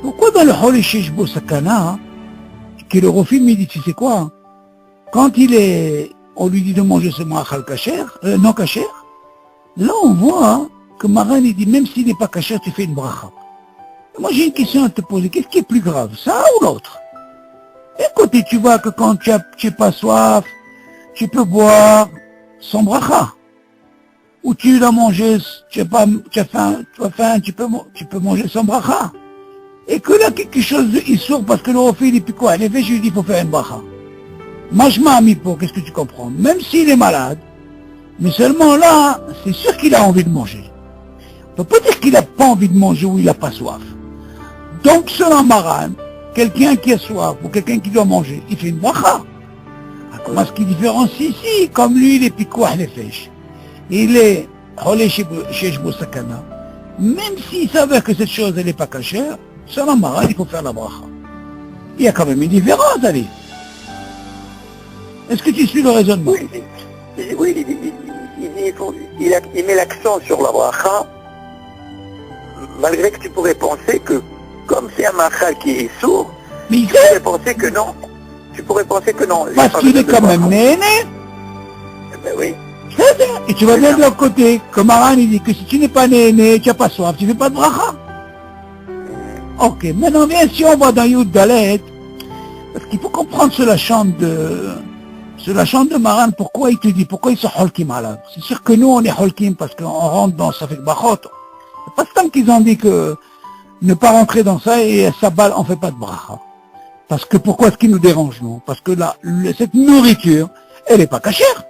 Pourquoi dans le Hol Sheshbo Sakana, que le Rofi me dit, tu sais quoi, quand on lui dit de manger ce ma'achal kasher, non kasher, là on voit que Maran il dit, même s'il n'est pas kasher, tu fais une bracha. Moi j'ai une question à te poser, qu'est-ce qui est plus grave, ça ou l'autre? D'un côté tu vois que quand tu n'as pas soif, tu peux boire sans bracha. Ou tu l'as mangé, tu as faim, tu peux manger sans bracha. Et que là, quelque chose de issour, parce que le Rofi, il dit, puis quoi? En effet, je lui dis, il faut faire une bracha. Majma amipo, qu'est-ce que tu comprends? Même s'il est malade, mais seulement là, c'est sûr qu'il a envie de manger. On peut pas dire qu'il n'a pas envie de manger ou il n'a pas soif. Donc, selon Maran, quelqu'un qui a soif ou quelqu'un qui doit manger, il fait une bracha. Comment est-ce qu'il différencie ici? Comme lui, il est pikouah nefesh. Il est holé sheshbo sakana. Même s'il s'avère que cette chose, elle n'est pas cachère, selon Maran, il faut faire la bracha. Il y a quand même une différence, allez. Est-ce que tu suis le raisonnement? Oui, il met l'accent sur la bracha, malgré que tu pourrais penser que, comme c'est un machal qui est sourd, tu pourrais penser que non. Parce qu'il est quand même néné. Ben oui. Et tu vas bien de l'autre côté, que Maran il dit que si tu n'es pas néné, tu n'as pas soif, tu ne fais pas de bracha. Ok, maintenant bien si on va dans Yud Dalet, parce qu'il faut comprendre sur la chambre de Maran, pourquoi il te dit, pourquoi ils sont holkim malades. C'est sûr que nous on est holkim parce qu'on rentre dans Safek Bachot. C'est pas tant qu'ils ont dit que ne pas rentrer dans ça et sa balle on fait pas de bracha. Parce que pourquoi est-ce qu'il nous dérange nous? Parce que cette nourriture, elle n'est pas cachère.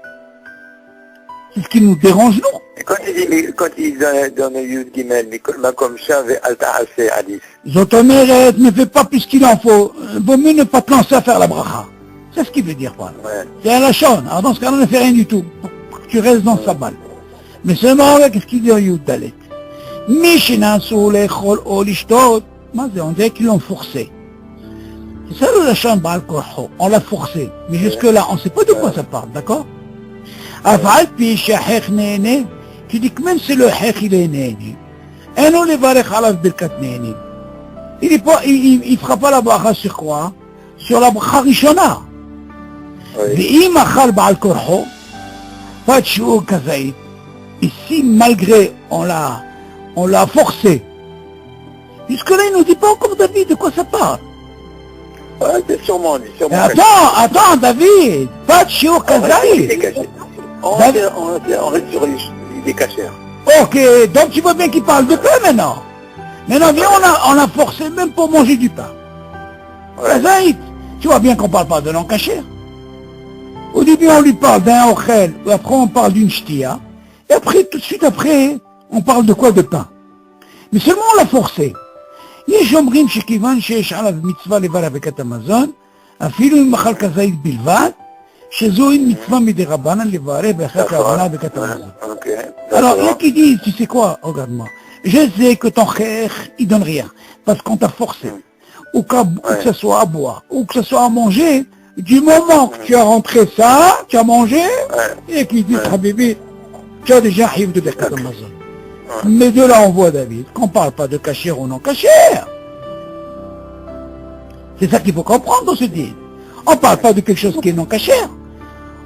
C'est ce qui nous dérange nous. Et quand il donne Yud Gimel, comme Shav et Alta Aseh Hadith. Zotomeret, ne fais pas plus qu'il en faut. Vaut mieux ne pas te lancer à faire la bracha. C'est ce qu'il veut dire, quoi. Ouais. C'est à la chonne. Alors dans ce cas-là, ne fais rien du tout. Pour que tu restes dans sa balle. Mais seulement avec ce qu'il dit en Yud Dalet. Mishinasu lechol o lishtot. On dirait qu'ils l'ont forcé. C'est ça la chonne Baal Korcho. On l'a forcé. Mais jusque-là, on ne sait pas de quoi ça parle, d'accord? Aval pi shahech nene. Tu dis que même si le hech il est nene. Et non les varech alav birkat nene. Il fera pas la bracha sur quoi? Sur la bracha rishona. ואם אכל בעל כורחו, pas de שיעור כזית, ici malgré on l'a forcé. Jusque là il nous dit pas encore David de quoi ça parle. Ouais, c'est sûrement. Attends David, pas de shiur kazait. On reste sur l'idée cachère. Ok, donc tu vois bien qu'il parle de pain maintenant. Maintenant viens, on a forcé même pour manger du pain. Ouais. Kazaït, Tu vois bien qu'on parle pas de non caché. Au début, on lui parle d'un ochel, ou après on parle d'une shtia, et après, tout de suite après, on parle de quoi? De pain. Mais seulement on l'a forcé. יש אומרים שכיוון שיש עליו מצווה לברך ברכת המזון, אפילו אם אכל כזית בלבד, שזוהי מצווה מדי רבנן לברך ברכת ההבנה ברכת המזון. Alors, il y a qui disent, tu sais quoi, regarde-moi, je sais que ton frère, il donne rien, parce qu'on t'a forcé, ou que ce soit à boire, ou que ce soit à manger, du moment que tu as rentré ça, tu as mangé, et qu'ils disent, Habibi, tu as déjà hiv de bרכת המזון. Mais de là, on voit, David, qu'on ne parle pas de cachère ou non cachère. C'est ça qu'il faut comprendre dans ce dit. On ne parle pas de quelque chose qui est non cachère.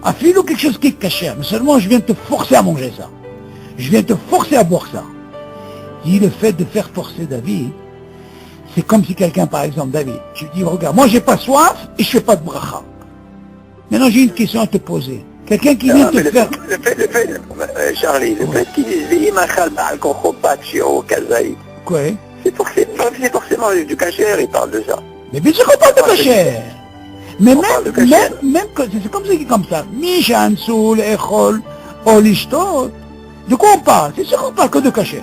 À fil ou quelque chose qui est cachère. Mais seulement, je viens te forcer à manger ça. Je viens te forcer à boire ça. Et le fait de faire forcer David, c'est comme si quelqu'un, par exemple, David, tu dis, regarde, moi, j'ai pas soif et je fais pas de bracha. Maintenant, j'ai une question à te poser. Quelqu'un qui vient te faire... Charlie, le fait qu'il dise Quoi? C'est forcément du cachère, il parle de ça. Mais bien sûr qu'on parle de cachère. Mais même c'est comme ça qui est comme ça. Mishansoul, Echol, Olishtot. De quoi on parle? C'est sûr qu'on parle que de cachère.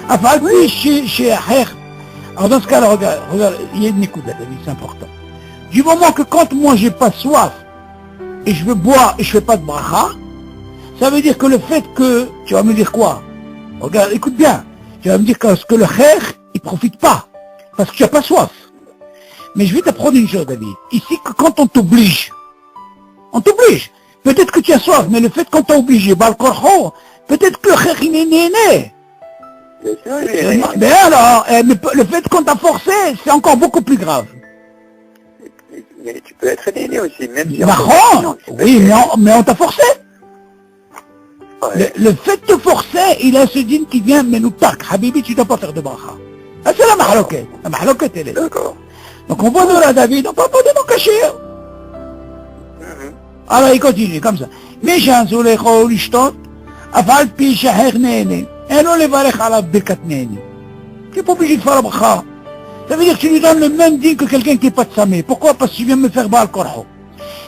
Enfin, oui, chez Aher. Alors dans ce cas-là, regarde, il y a une écoute, c'est important. Du moment que quand moi j'ai pas soif, et je veux boire et je fais pas de bracha, ça veut dire que le fait que, tu vas me dire quoi? Regarde, écoute bien, tu vas me dire que le khair, il profite pas, parce que tu n'as pas soif. Mais je vais t'apprendre une chose, David. Ici, que quand on t'oblige, peut-être que tu as soif, mais le fait qu'on t'a obligé, peut-être que le khair, il est né. Bien sûr, il est né. Mais alors, le fait qu'on t'a forcé, c'est encore beaucoup plus grave. Mais tu peux être aîné aussi, même si... Oui, mais on t'a forcé. Ouais. Le fait de te forcer, il a ce dîne qui vient, mais nous tak. Habibi, tu ne dois pas faire de bracha. Ah, c'est la mahaloket. La mahaloket, elle est. D'accord. Donc on voit de là, David, on parle pas de non caché. Alors il continue, comme ça. Mais j'en les l'ishtot, afal pi shaher nene. Et non les varech à la birkat nene. Tu n'es pas obligé de faire la bracha. Ça veut dire que tu lui donnes le même dîne que quelqu'un qui n'est pas de samé. Pourquoi? Parce que tu viens me faire Baal Korho.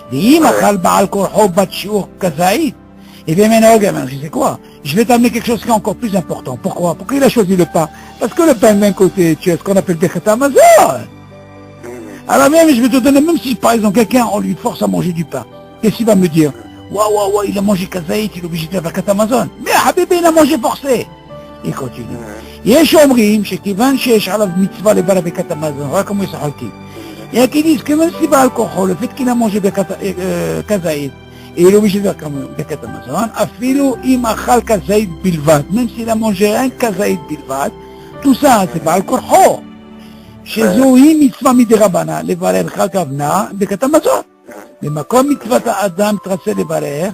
Dis, Machal Baal Korho, Batchiour, Kazaïd. Eh bien maintenant, gamin, je sais quoi? Je vais t'amener quelque chose qui est encore plus important. Pourquoi? Pourquoi il a choisi le pain? Parce que le pain d'un côté, tu as ce qu'on appelle des Amazon. Alors même, je vais te donner, même si par exemple quelqu'un, on lui force à manger du pain. Qu'est-ce qu'il va me dire? Waouh, il a mangé Kazaïd, il est obligé de faire la Amazon. Mais Habibi, il a mangé forcé. Il continue. יש אומרים שכיוון שיש עליו מצווה לבעל ברכת המזון, רק כמו ישחקים. Il qui disent que même si בעל כוחו, le fait qu'il a mangé כזית, il est obligé de faire comme ברכת המזון, אפילו אם אכל כזית בלבד, même s'il a mangé un כזית בלבד, tout ça c'est בעל כוחו. שזוהי מצווה מדרבנן, לברך על כוונה ברכת המזון. במקום מצוות האדם תרצה לברך,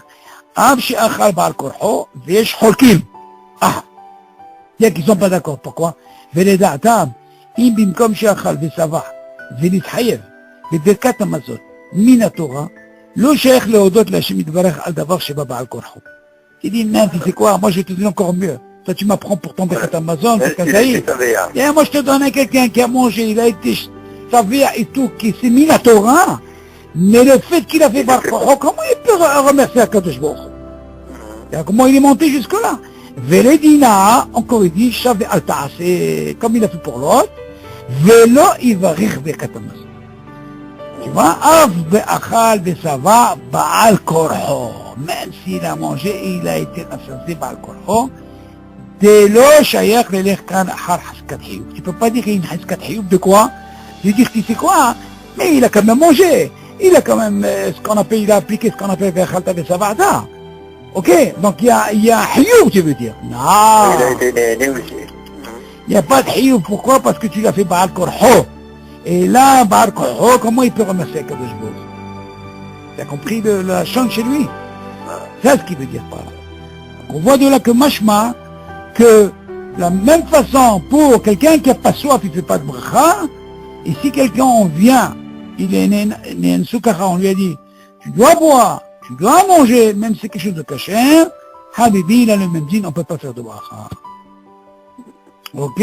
אף שאכל בעל כוחו, ויש חולקים. Il y a qui ne sont pas d'accord. Pourquoi? ולדעתם, אם במקום שאכל ושבע ונתחייב בברכת המזון מן התורה, לא שייך להודות להשם יתברך על דבר שבא בעל כורחו. Tu dis, non, tu sais quoi, moi je te dis encore mieux. Toi tu m'apprends pour ton bרכת המזון, c'est kazaïd. Moi je te donne quelqu'un qui a mangé, il a été savé et tout, qui s'est mis la Torah, mais le fait qu'il a fait בעל כורחו, comment il peut remercier Akadosh Baruch Hu? Comment il est monté jusque-là? ולדינה, encore il dit, שווה אל תעשה, comme il a fait pour l'autre, ולא יברך ברכת המזון. Tu vois, אף ואכל ושבע בעל כורחו, même s'il a mangé, il a été rassasié בעל כורחו, זה לא שייך ללך כאן אחר חזקת חיוב. Tu peux pas dire qu'il y a une חזקת חיוב de quoi? Je dis, tu sais quoi? Mais il a quand même mangé, il a quand même ce qu'on appelle, il a appliqué ce qu'on appelle ואכלת ושבעת. Ok, donc il y a Hiyou, tu veux dire? Non. Il a été né aussi. Il n'y a pas de Hiyou. Pourquoi? Parce que tu l'as fait Baal Korho. Et là, Baal Korho, comment il peut remercier Kadosh Baruch Hu? Tu as compris la chante chez lui? C'est ce qu'il veut dire par là. Donc on voit de là que mashma, que la même façon pour quelqu'un qui n'a pas soif, il ne fait pas de bracha, et si quelqu'un en vient, il est né un soukara, on lui a dit, tu dois boire, tu dois manger, même si c'est quelque chose de kasher, Habibi, il a le même dîne, on ne peut pas faire de bracha. Ok?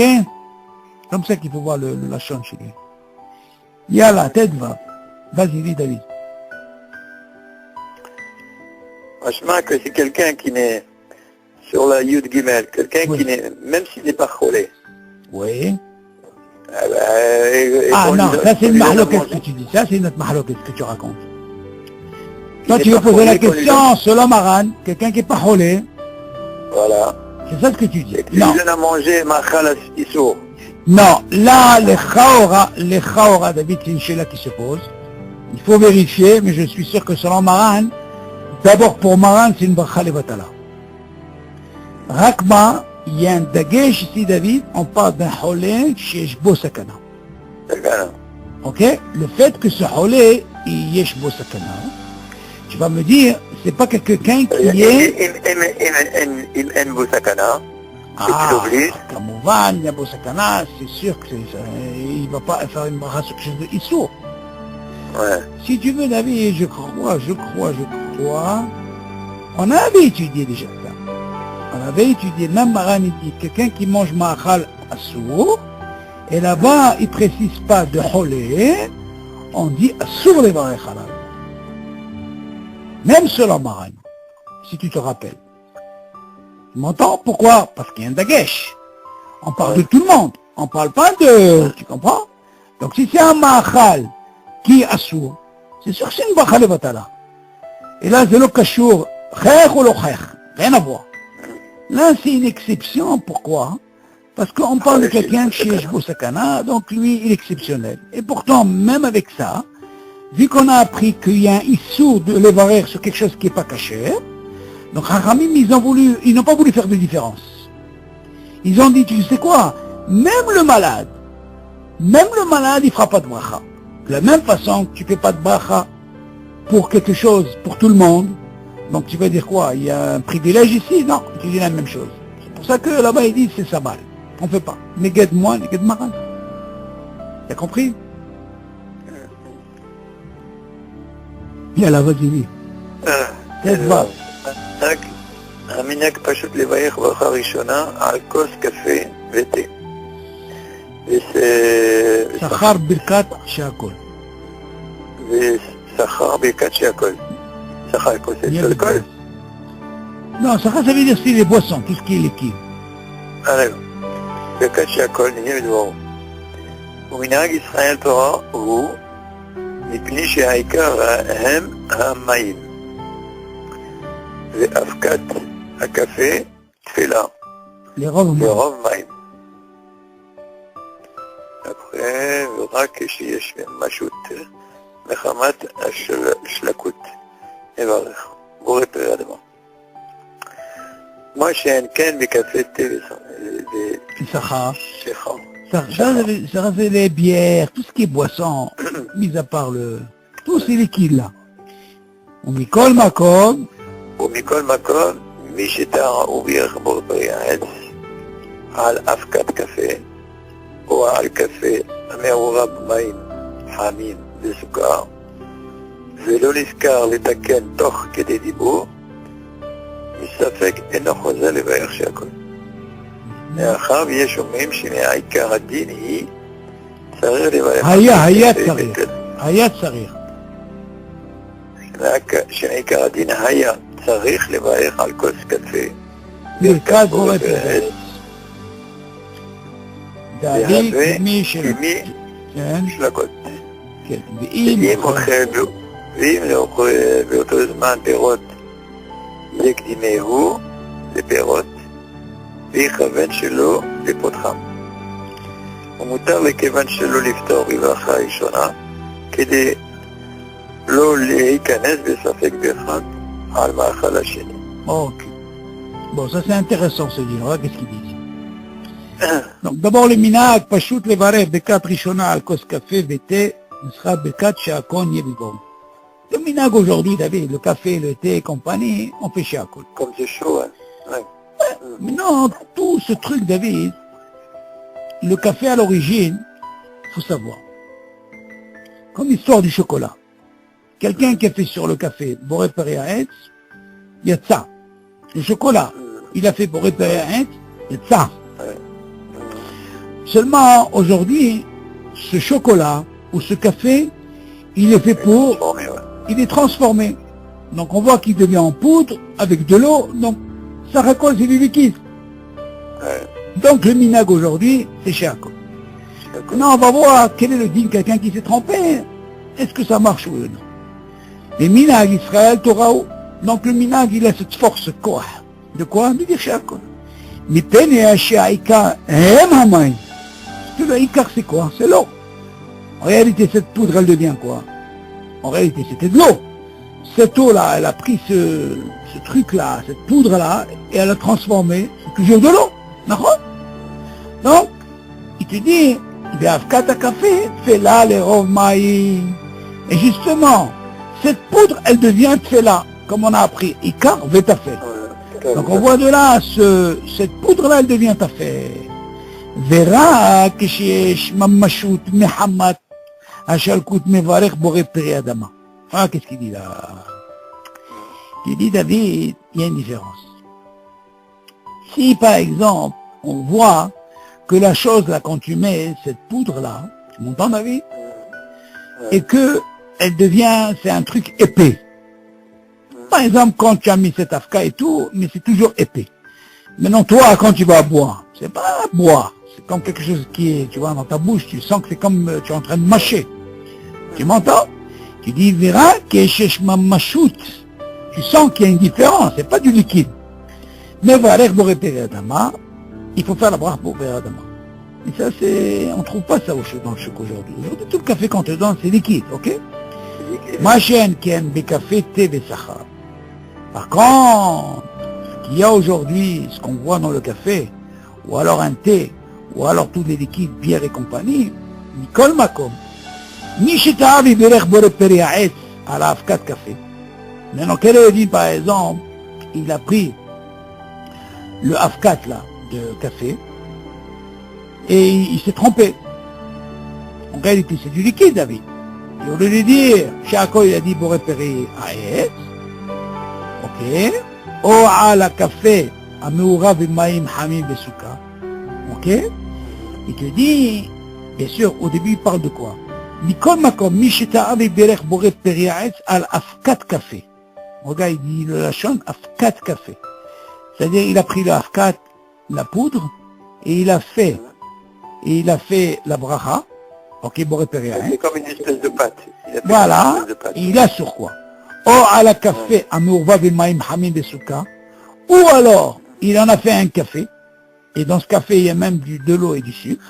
Comme ça qu'il faut voir la chante chez lui. Yalla, tête va. Vas-y, dis David. Franchement, que c'est quelqu'un qui n'est sur la Yud Gimel, quelqu'un qui n'est, même s'il n'est pas cholé. Oui. Ah non, ça c'est une mahloquette que tu dis. Ça c'est notre mahloquette que tu racontes. Toi tu veux poser la question sur l'amaran, quelqu'un qui n'est pas cholé. Voilà. C'est ça ce que tu dis. Et que non. Lui donne à manger machal issour. Non, là, les chaora, David, c'est une chéla qui se pose. Il faut vérifier, mais je suis sûr que selon Maran, d'abord pour Maran, c'est une bracha levatala. Rakma, il y a un dagesh ici, David, on parle d'un cholé chez Shbo Sakana. Ok? Le fait que ce cholé, il y ait Shbo Sakana, tu vas me dire, c'est pas quelqu'un qui est... Il aime Shbo Sakana. Kamouvan, Yabo Sakana, c'est sûr qu'il ne va pas faire une bracha sur quelque chose de Issour. Ouais. Si tu veux, David, je crois, on avait étudié déjà ça. On avait étudié, même Maran, il dit, quelqu'un qui mange Ma'achal Assour, et là-bas, il ne précise pas de Cholé, on dit Assour les Barech Halal. Même selon Maran, si tu te rappelles. Tu m'entends? Pourquoi? Parce qu'il y a un dagesh. On parle de tout le monde. On ne parle pas de... Tu comprends? Donc si c'est un ma'achal qui est assour, c'est sûr que c'est une bracha levatala. Et là, c'est le kashour, chayr ou le chayr. Rien à voir. Là, c'est une exception. Pourquoi? Parce qu'on parle de quelqu'un chez Shbo Sakana, donc lui, il est exceptionnel. Et pourtant, même avec ça, vu qu'on a appris qu'il y a un issour de levarer sur quelque chose qui n'est pas caché, donc Chachamim, ils n'ont pas voulu faire de différence. Ils ont dit, tu sais quoi, même le malade, il ne fera pas de bracha. De la même façon que tu ne fais pas de bracha pour quelque chose, pour tout le monde, donc tu vas dire quoi, il y a un privilège ici? Non, tu dis la même chose. C'est pour ça que là-bas ils disent, c'est ça mal. On ne fait pas. Neged moi, neged maran. T'as compris? Yalla, vas-y. Qu'est-ce que המנהג פשוט לברך ברכה ראשונה על כוס קפה ותה. שכר ברכת שהכל. ושכר ברכת שהכל. שכר כוס אלכוהol? Non, שכר ça veut dire c'est les boissons, tout ce qui est liquide. ברכת שהכל נהיה בדברו. ומנהג ישראל תורה הוא מפני שהעיקר הם המים. ואבקת הקפה תפילה. לרוב מים. après, ורק כשיש משות מחמת השלקות. מברך. בורא פרי אדמה. מה שאין כן בקפה תה שכר. שכר. Ça c'est les bières, tout ce qui est boisson, mis à part le... Tout c'est liquide là. ומכל מקום, מי שטעה ובירך בורא פרי העץ על אבקת קפה או על קפה המעורב במים חמים וסוכר ולא נזכר לתקן תוך כדי דיבור, מספק אינו חוזר לברך שהכל. מאחר ויש אומרים שמעיקר הדין היא צריך לברך היה צריך שמעיקר הדין היה צריך לברך על כוס קפה ברכת בורא פרי העץ דאבי מי שלקות. ואם לאוכל באותו זמן פירות יקדימהו לפירות ויכוון שלו לפותחם. ומותר לכיוון שלא לפתור בברכה ראשונה כדי לא להיכנס בספק באחד על מאכל השני. Ok. Bon, ça c'est intéressant ce livre. Qu'est-ce qu'il dit? Donc d'abord le minag, pashut levareh bekat rishona al kos café vete, sera bekat she'akon yebibom. Le minag aujourd'hui, David, le café, le thé et compagnie, on fait she'akon. Comme c'est chaud, hein. Ouais. Mais non, tout ce truc, David, le café à l'origine, il faut savoir. Comme l'histoire du chocolat. Quelqu'un qui a fait sur le café Boré Peri Haetz, il y a de ça. Le chocolat, il a fait Boré Peri Haetz, il y a de ça. Seulement, aujourd'hui, ce chocolat ou ce café, il est fait pour, Transformé, ouais. il est transformé. Donc on voit qu'il devient en poudre avec de l'eau, donc ça récolte, c'est du liquide. Ouais. Donc le minag aujourd'hui, c'est chez Akol. Maintenant on va voir quel est le din, quelqu'un qui s'est trompé. Est-ce que ça marche ou non? Les minag Israël, Torah. Donc le minag, il a cette force, quoi? De quoi? De dire chez Akol. Mais peine et chez Aïka, le Aïkar, c'est quoi? C'est l'eau. En réalité, cette poudre, elle devient quoi? En réalité, c'était de l'eau. Cette eau-là, elle a pris ce truc-là, cette poudre-là, et elle l'a transformé, c'est toujours de l'eau. D'accord? Donc, il te dit, Be'avkat café, fais là les rov maïm. Et justement, cette poudre, elle devient tfela, comme on a appris, Ikar vetafel. Donc on voit de là, cette poudre-là, elle devient tafel. Verra כשיש ממשות מחמת השלקות מברך בורא פרי אדמה. Ah, qu'est-ce qu'il dit là? Il dit, David, il y a une différence. Si par exemple, on voit que la chose là, quand tu mets cette poudre-là, tu m'entends David? Et que elle devient, c'est un truc épais. Par exemple, quand tu as mis cet afka et tout, mais c'est toujours épais. Maintenant, toi, quand tu vas boire, c'est pas boire. C'est comme quelque chose qui est, tu vois, dans ta bouche, tu sens que c'est comme tu es en train de mâcher. Tu m'entends? Tu dis, verra, keshesh mamachout. Tu sens qu'il y a une différence, c'est pas du liquide. Mais valer boré peradama, il faut faire la bracha pour peradama. Et ça, c'est, on trouve pas ça dans le choc aujourd'hui. Aujourd'hui, tout le café qu'on te donne, c'est liquide, ok? Ma chaîne qui aime des cafés, thé, des sachar. Par contre, ce qu'il y a aujourd'hui, ce qu'on voit dans le café, ou alors un thé, ou alors tous les liquides, bière et compagnie, Nicole Makom, Nishita Viberech Bore Periaet à la Afkat Café. Maintenant, quel est le dit par exemple, il a pris le Afkat là, de café, et il s'est trompé. En réalité, c'est du liquide, David. Et au lieu de dire, Shako, il a dit Bore Periaet, ok, ou à la café, à Meura Vimaim Hamim Besuka. Ok? Il te dit, bien sûr, au début, il parle de quoi? Mikol Makom, Mishita Avi Berech Boré Periaetz al Afkat Café. Regarde, il dit le lachon Afkat Café. C'est-à-dire, il a pris le Afkat, la poudre, et il a fait la bracha. Ok, Boré Periaetz. C'est comme une espèce de pâte. Voilà. Et il a sur quoi? Ou à la café, à Meurva Vimaim Hamim Besuka. Ou alors, il en a fait un café. Et dans ce café, il y a même de l'eau et du sucre.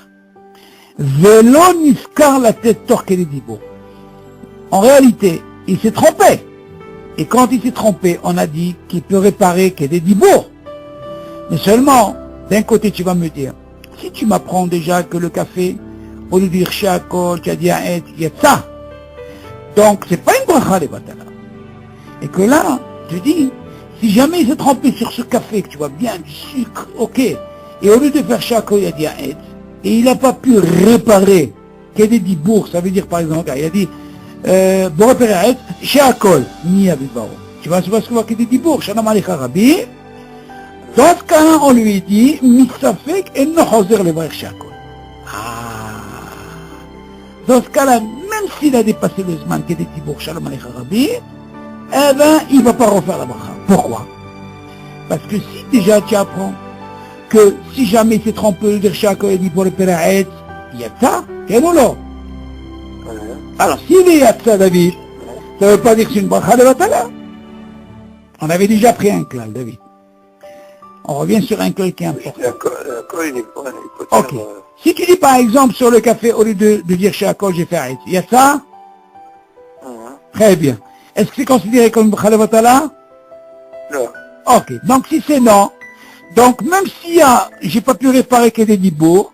Velo niskar la tête torque les dibo. En réalité, il s'est trompé. Et quand il s'est trompé, on a dit qu'il peut réparer qu'il y ait des dibours. Mais seulement, d'un côté, tu vas me dire, si tu m'apprends déjà que le café, au lieu de dire shakol, tu as dit un et, il y a ça. Donc, c'est pas une bracha les batala. Et que là, je dis, si jamais il s'est trompé sur ce café, que tu vois bien du sucre, ok. Et au lieu de faire chaque il a dit un aide, et il n'a pas pu réparer qu'il y ait des dibours, ça veut dire par exemple, il a dit, bon repérer un aide, chaque ni avec Baro. Tu vois, c'est parce qu'on voit qu'il y a des dibours, Shalom Aleichem Rabbi. Dans ce cas-là, on lui dit, Mitsafek et non choser le voir chaque. Dans ce cas-là, même s'il a dépassé le Zman qu'il y a des dibours, Shalom Aleichem Rabbi, eh ben, il ne va pas refaire la bracha. Pourquoi? Parce que si déjà tu apprends que si jamais il s'est trompé de chaque il dit pour le Peraet, il y a ça, quel ou non? Alors, s'il y a ça, David, ça ne veut pas dire que c'est une bracha de Vatala. On avait déjà pris un klal, David. On revient sur un klal qui est important. Ok. Si tu dis par exemple sur le café, au lieu de dire chaque j'ai fait Aït, il y a ça? Très bien. Est-ce que c'est considéré comme une bracha de Vatala? Non. Ok. Donc si c'est non, donc même si j'ai pas pu réparer qu'il y ait des dibours,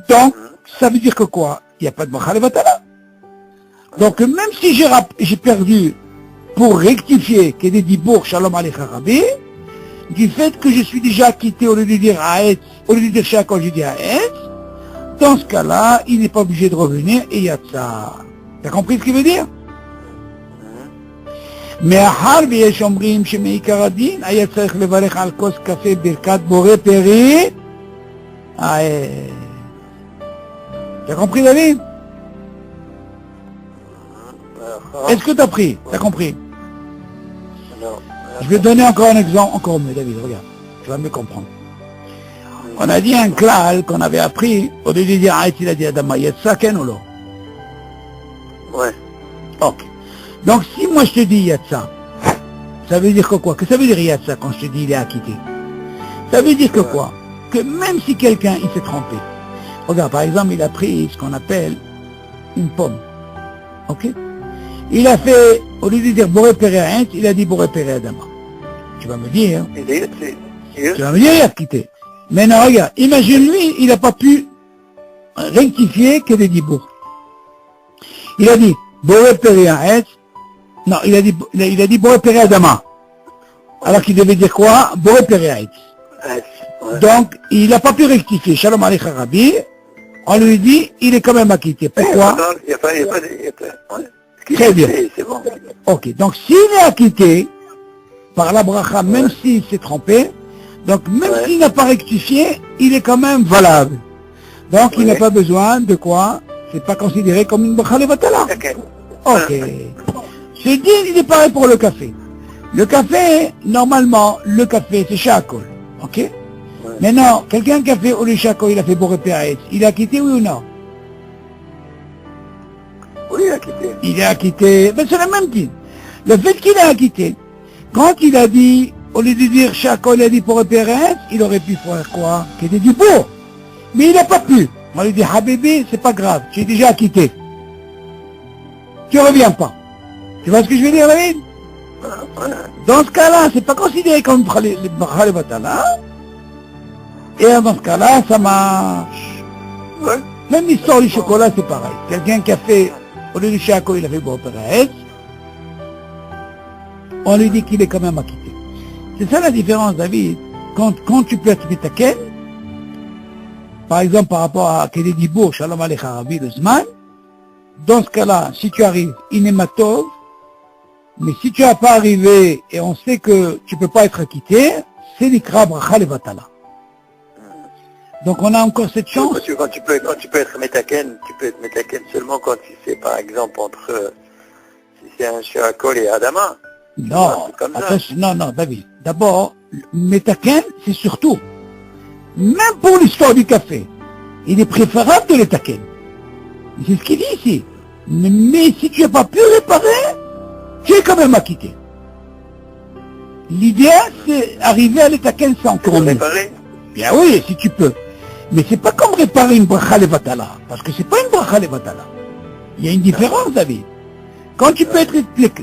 donc ça veut dire que quoi? Il n'y a pas de bracha levatala. Donc même si j'ai perdu pour rectifier qu'il y ait des dibours, shalom aleichem Rabbi, du fait que je suis déjà quitté au lieu de dire Haetz, au lieu de dire Shakol, je dis Haetz, dans ce cas-là, il n'est pas obligé de revenir et il y a ça. T'as compris ce qu'il veut dire? מאחר ויש אומרים שמעיקר הדין היה צריך לברך על כוס קפה ברכת בורא פרי. T'as compris David? Est-ce que tu as pris? Tu as compris? Non. Je vais donner encore un exemple, encore mieux, David, regarde. Tu vas mieux comprendre. On a dit un klal qu'on avait appris, au lieu de dire Aït, il a dit Adama, Yatsa, Ken ou non? Ouais. Ok. Donc si moi je te dis Yatsa, ça veut dire que quoi? Que ça veut dire Yatsa quand je te dis il est acquitté? Ça veut dire que quoi? Que même si quelqu'un il s'est trompé, regarde par exemple il a pris ce qu'on appelle une pomme, ok? Il a fait, au lieu de dire Boré Péré Aït, il a dit Boré Péré Adama. Tu vas me dire, tu vas me dire il a quitté. Maintenant regarde, imagine lui, il n'a pas pu rectifier que des dibours. Il a dit Boré Péré Aït, non, il a dit Boré Péré Adama. Alors qu'il devait dire quoi? Boré Péré Aït. Donc, il n'a pas pu rectifier. Shalom Aleichem Rabbi, on lui dit, il est quand même acquitté. Pourquoi? Très bien. C'est bon. Ok, donc s'il est acquitté par la bracha, même s'il s'est trompé, donc même s'il n'a pas rectifié, il est quand même valable. Donc il n'a pas besoin de quoi? C'est pas considéré comme une bracha levatala. Ok. Je dis, il est pareil pour le café. Le café, normalement, le café, c'est shakol. Ok? Maintenant, quelqu'un qui a fait au shakol, il a fait Boré Pérez, il est acquitté, oui ou non? Oui, il est acquitté. Il est acquitté, ben c'est le même type. Le fait qu'il est acquitté, quand il a dit, au lieu de dire shakol, il a dit Boré Pérez, il aurait pu faire quoi? Qu'il ait dit beau. Mais il n'a pas pu. On lui dit, Habibi, c'est pas grave, tu es déjà acquitté. Tu reviens pas. Tu vois ce que je veux dire, David? Dans ce cas-là, c'est pas considéré comme les bracha levatala. Et dans ce cas-là, ça marche. Même l'histoire du chocolat, c'est pareil. Quelqu'un qui a fait, au lieu du shakol, il a fait Boré Pérez, on lui dit qu'il est quand même acquitté. C'est ça la différence, David. Quand tu peux être mitaken, par exemple par rapport à Kedé Dibour, Shalom Aleichem Rabbi, le Zman, dans ce cas-là, si tu arrives, inématov, mais si tu n'as pas arrivé et on sait que tu ne peux pas être acquitté, c'est l'ikra bracha levatala. Donc on a encore cette chance. Quand tu peux être metaken, tu peux être metaken seulement quand c'est par exemple entre si c'est un shakol et Adama. Non, comme ça. attention, non, David. D'abord, metaken, c'est surtout, même pour l'histoire du café, il est préférable de l'étaken. C'est ce qu'il dit ici. Mais si tu n'as pas pu réparer, tu es quand même acquitté. L'idéal, c'est arriver à l'étaken sans encore mieux. Réparer. Bien oui, si tu peux. Mais c'est pas comme réparer une bracha levatala, parce que c'est pas une bracha levatala. Il y a une différence, David. Quand tu peux être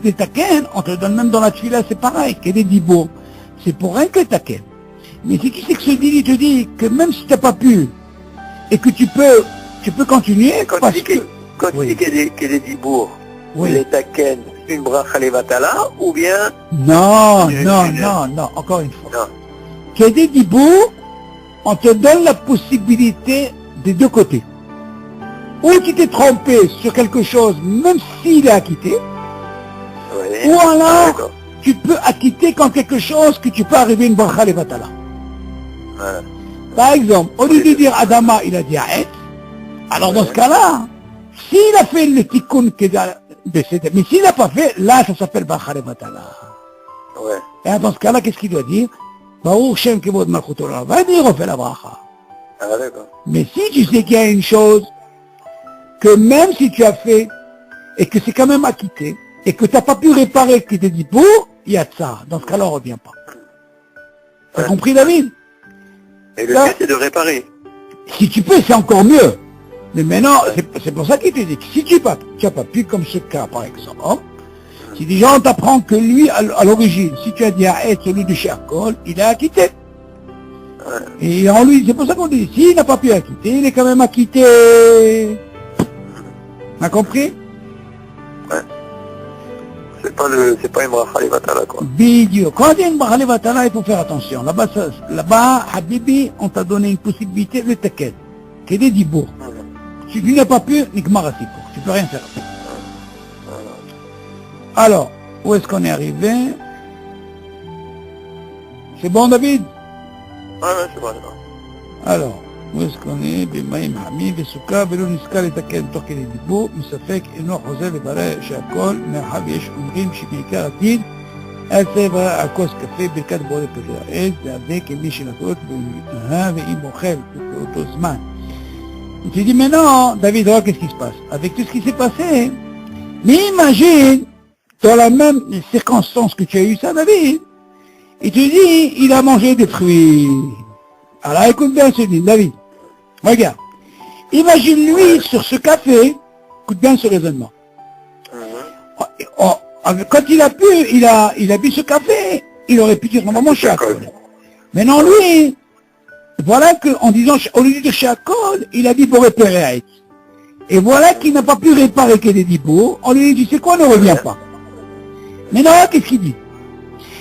l'étaken, on te le donne même dans la tfila, c'est pareil, qu'elle est dibo. C'est pour rien que l'étaken. Mais c'est qui c'est que ce dit, il te dit que même si tu n'as pas pu, et que tu peux continuer, quand parce tu dis qu'elle est dibour, oui. l'étaken, une bracha levatala, ou bien... Non, encore une fois. Non. Kedé Dibou, on te donne la possibilité des deux côtés. Ou tu t'es trompé sur quelque chose, même s'il est acquitté, Oui. ou alors D'accord. tu peux acquitter quand quelque chose que tu peux arriver une bracha levatala. Voilà. Par exemple, au lieu de dire Adama, il a dit Aet, alors dans ce cas-là, s'il a fait le tikkun décédé, mais s'il n'a pas fait, là ça s'appelle bracha levatala. Ouais. Et dans ce cas-là, qu'est-ce qu'il doit dire? Baruch Shem Kevod Malchut Olam. Va dire, on fait la bracha. Ah, d'accord. Mais si tu sais qu'il y a une chose, que même si tu as fait, et que c'est quand même acquitté, et que tu n'as pas pu réparer, que tu t'es dit pour, il y a de ça. Dans ce cas-là, on ne revient pas. T'as compris, David? Et le Là, but, c'est de réparer. si tu peux, c'est encore mieux. Mais maintenant, c'est pour ça qu'il te dit que si tu n'as pas pu, comme ce cas, par exemple, si déjà on t'apprend que lui, à l'origine, si tu as dit à être celui de shakol, il est acquitté. Et en lui, c'est pour ça qu'on dit, s'il n'a pas pu acquitter, il est quand même acquitté. T'as compris? Ouais. C'est pas une bracha levatala, quoi. Bidio. Quand il y a une bracha levatala, il faut faire attention. Là-bas, Habibi, on t'a donné une possibilité de taquet. Qui est dibour. Si tu n'as pas pu, nikmar asipo. Tu peux rien faire. Alors, où est-ce qu'on est arrivé? C'est bon, David? Ouais, c'est bon. Alors, où est-ce qu'on est? במים חמים וסוכה ולא נזכר לתקן תוך כדי דיבור, מספק אינו חוזר לברר שהכל, מאחר ויש אומרים שבעיקר הדין, אל תברר על כוס קפה ברכת בורא פרי העץ, והבא כמי שנטעות ואם אוכל באותו זמן. Et tu dis, mais non, David, regarde qu'est-ce qui se passe. Avec tout ce qui s'est passé, mais imagine, dans la même circonstance que tu as eu ça, David, et tu dis, il a mangé des fruits. Alors écoute bien ce dit, David, regarde. Imagine lui sur ce café, écoute bien ce raisonnement. Quand il a bu ce café, il aurait pu dire, normalement, chez Akol. Mais non, lui, voilà qu'en disant, au lieu de dire chez Akol, il a dit pour réparer Haït. Et voilà qu'il n'a pas pu réparer que des dibours, on lui dit, tu sais quoi, ne reviens pas. Mais non, qu'est-ce qu'il dit?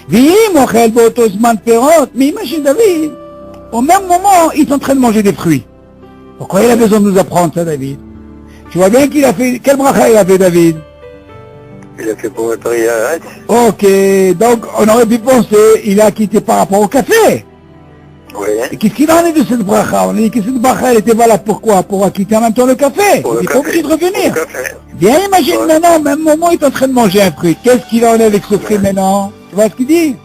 Mais imagine David, au même moment, il est en train de manger des fruits. Pourquoi il a besoin de nous apprendre ça, David? Tu vois bien qu'il a fait, quel bracha il a fait, David? Il a fait pour réparer Haït. Ok, donc on aurait pu penser, il a quitté par rapport au café. Oui. Et qu'est-ce qu'il en est de cette bracha? On a dit que cette bracha, elle était valable pourquoi? Pour acquitter en même temps le café. Il n'est pas obligé de revenir. Bien, imagine maintenant, au même moment, il est en train de manger un fruit. Qu'est-ce qu'il en est avec ce fruit maintenant? Tu vois ce qu'il dit?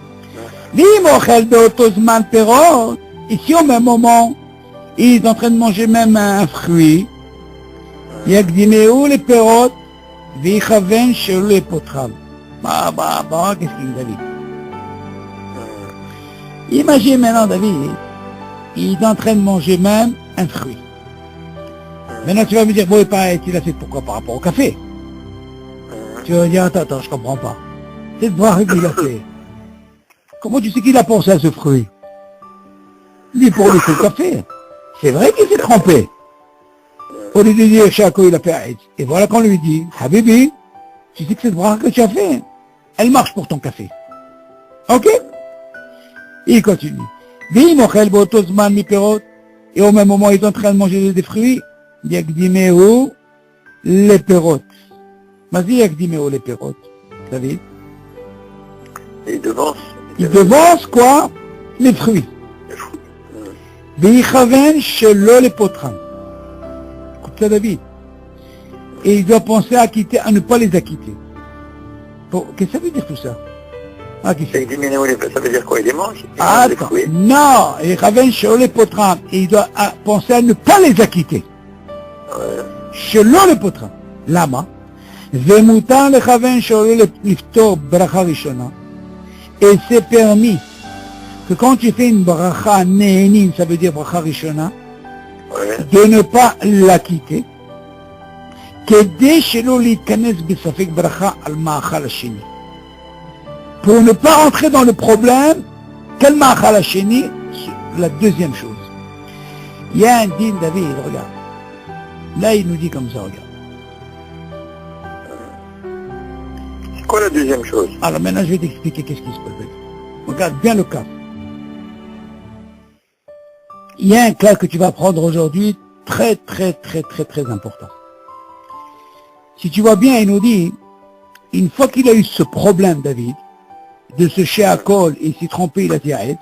Ici, au même moment, il est en train de manger même un fruit. Yagdimeu les perot, vichaven shelu les potram. Qu'est-ce qu'il a dit? Imagine maintenant, David, il est en train de manger même un fruit. Maintenant, tu vas me dire, bon, il a fait pourquoi? Par rapport au café. Tu vas me dire, attends, je comprends pas. C'est de voir qu'il a fait. Comment tu sais qu'il a pensé à ce fruit? Il est pour lui, c'est le café. C'est vrai qu'il s'est trompé. Au lieu de dire, Chako, il a fait Haït. Et voilà qu'on lui dit, Habibi, tu sais que cette bracha que tu as fait, elle marche pour ton café. Ok? Et il continue. Et au même moment, il est en train de manger des fruits. Yagdimeu les perot. Vas-y, Yagdimeu les perot. David? Et il devance. Il devance quoi? Les fruits. Veichaven shelo les potram. Écoute ça, David. Et il doit penser à quitter, à ne pas les acquitter. Qu'est-ce que ça veut dire tout ça? Ah, qu'est-ce que ça veut dire quoi? Il les mange? Ah, attends. Non, et Raven shelo les potram. Et il doit penser à ne pas les acquitter. Shelo les potram. Lama. Vemutan le Raven shelo le liftor bracha rishona. Et c'est permis que quand tu fais une bracha ne'enin, ça veut dire bracha rishona, de ne pas la quitter, כדי שלא להתכנס בספק ברכה על מאכל השני. Pour ne pas entrer dans le problème, quel מאכל השני, la deuxième chose. Il y a un din, David, regarde. Là, il nous dit comme ça, regarde. C'est quoi la deuxième chose? Alors maintenant, je vais t'expliquer qu'est-ce qui se passe. Regarde bien le cas. Il y a un cas que tu vas prendre aujourd'hui, très important. Si tu vois bien, il nous dit, une fois qu'il a eu ce problème, David, de ce Sheakol, et il s'est trompé, il a dit Haït,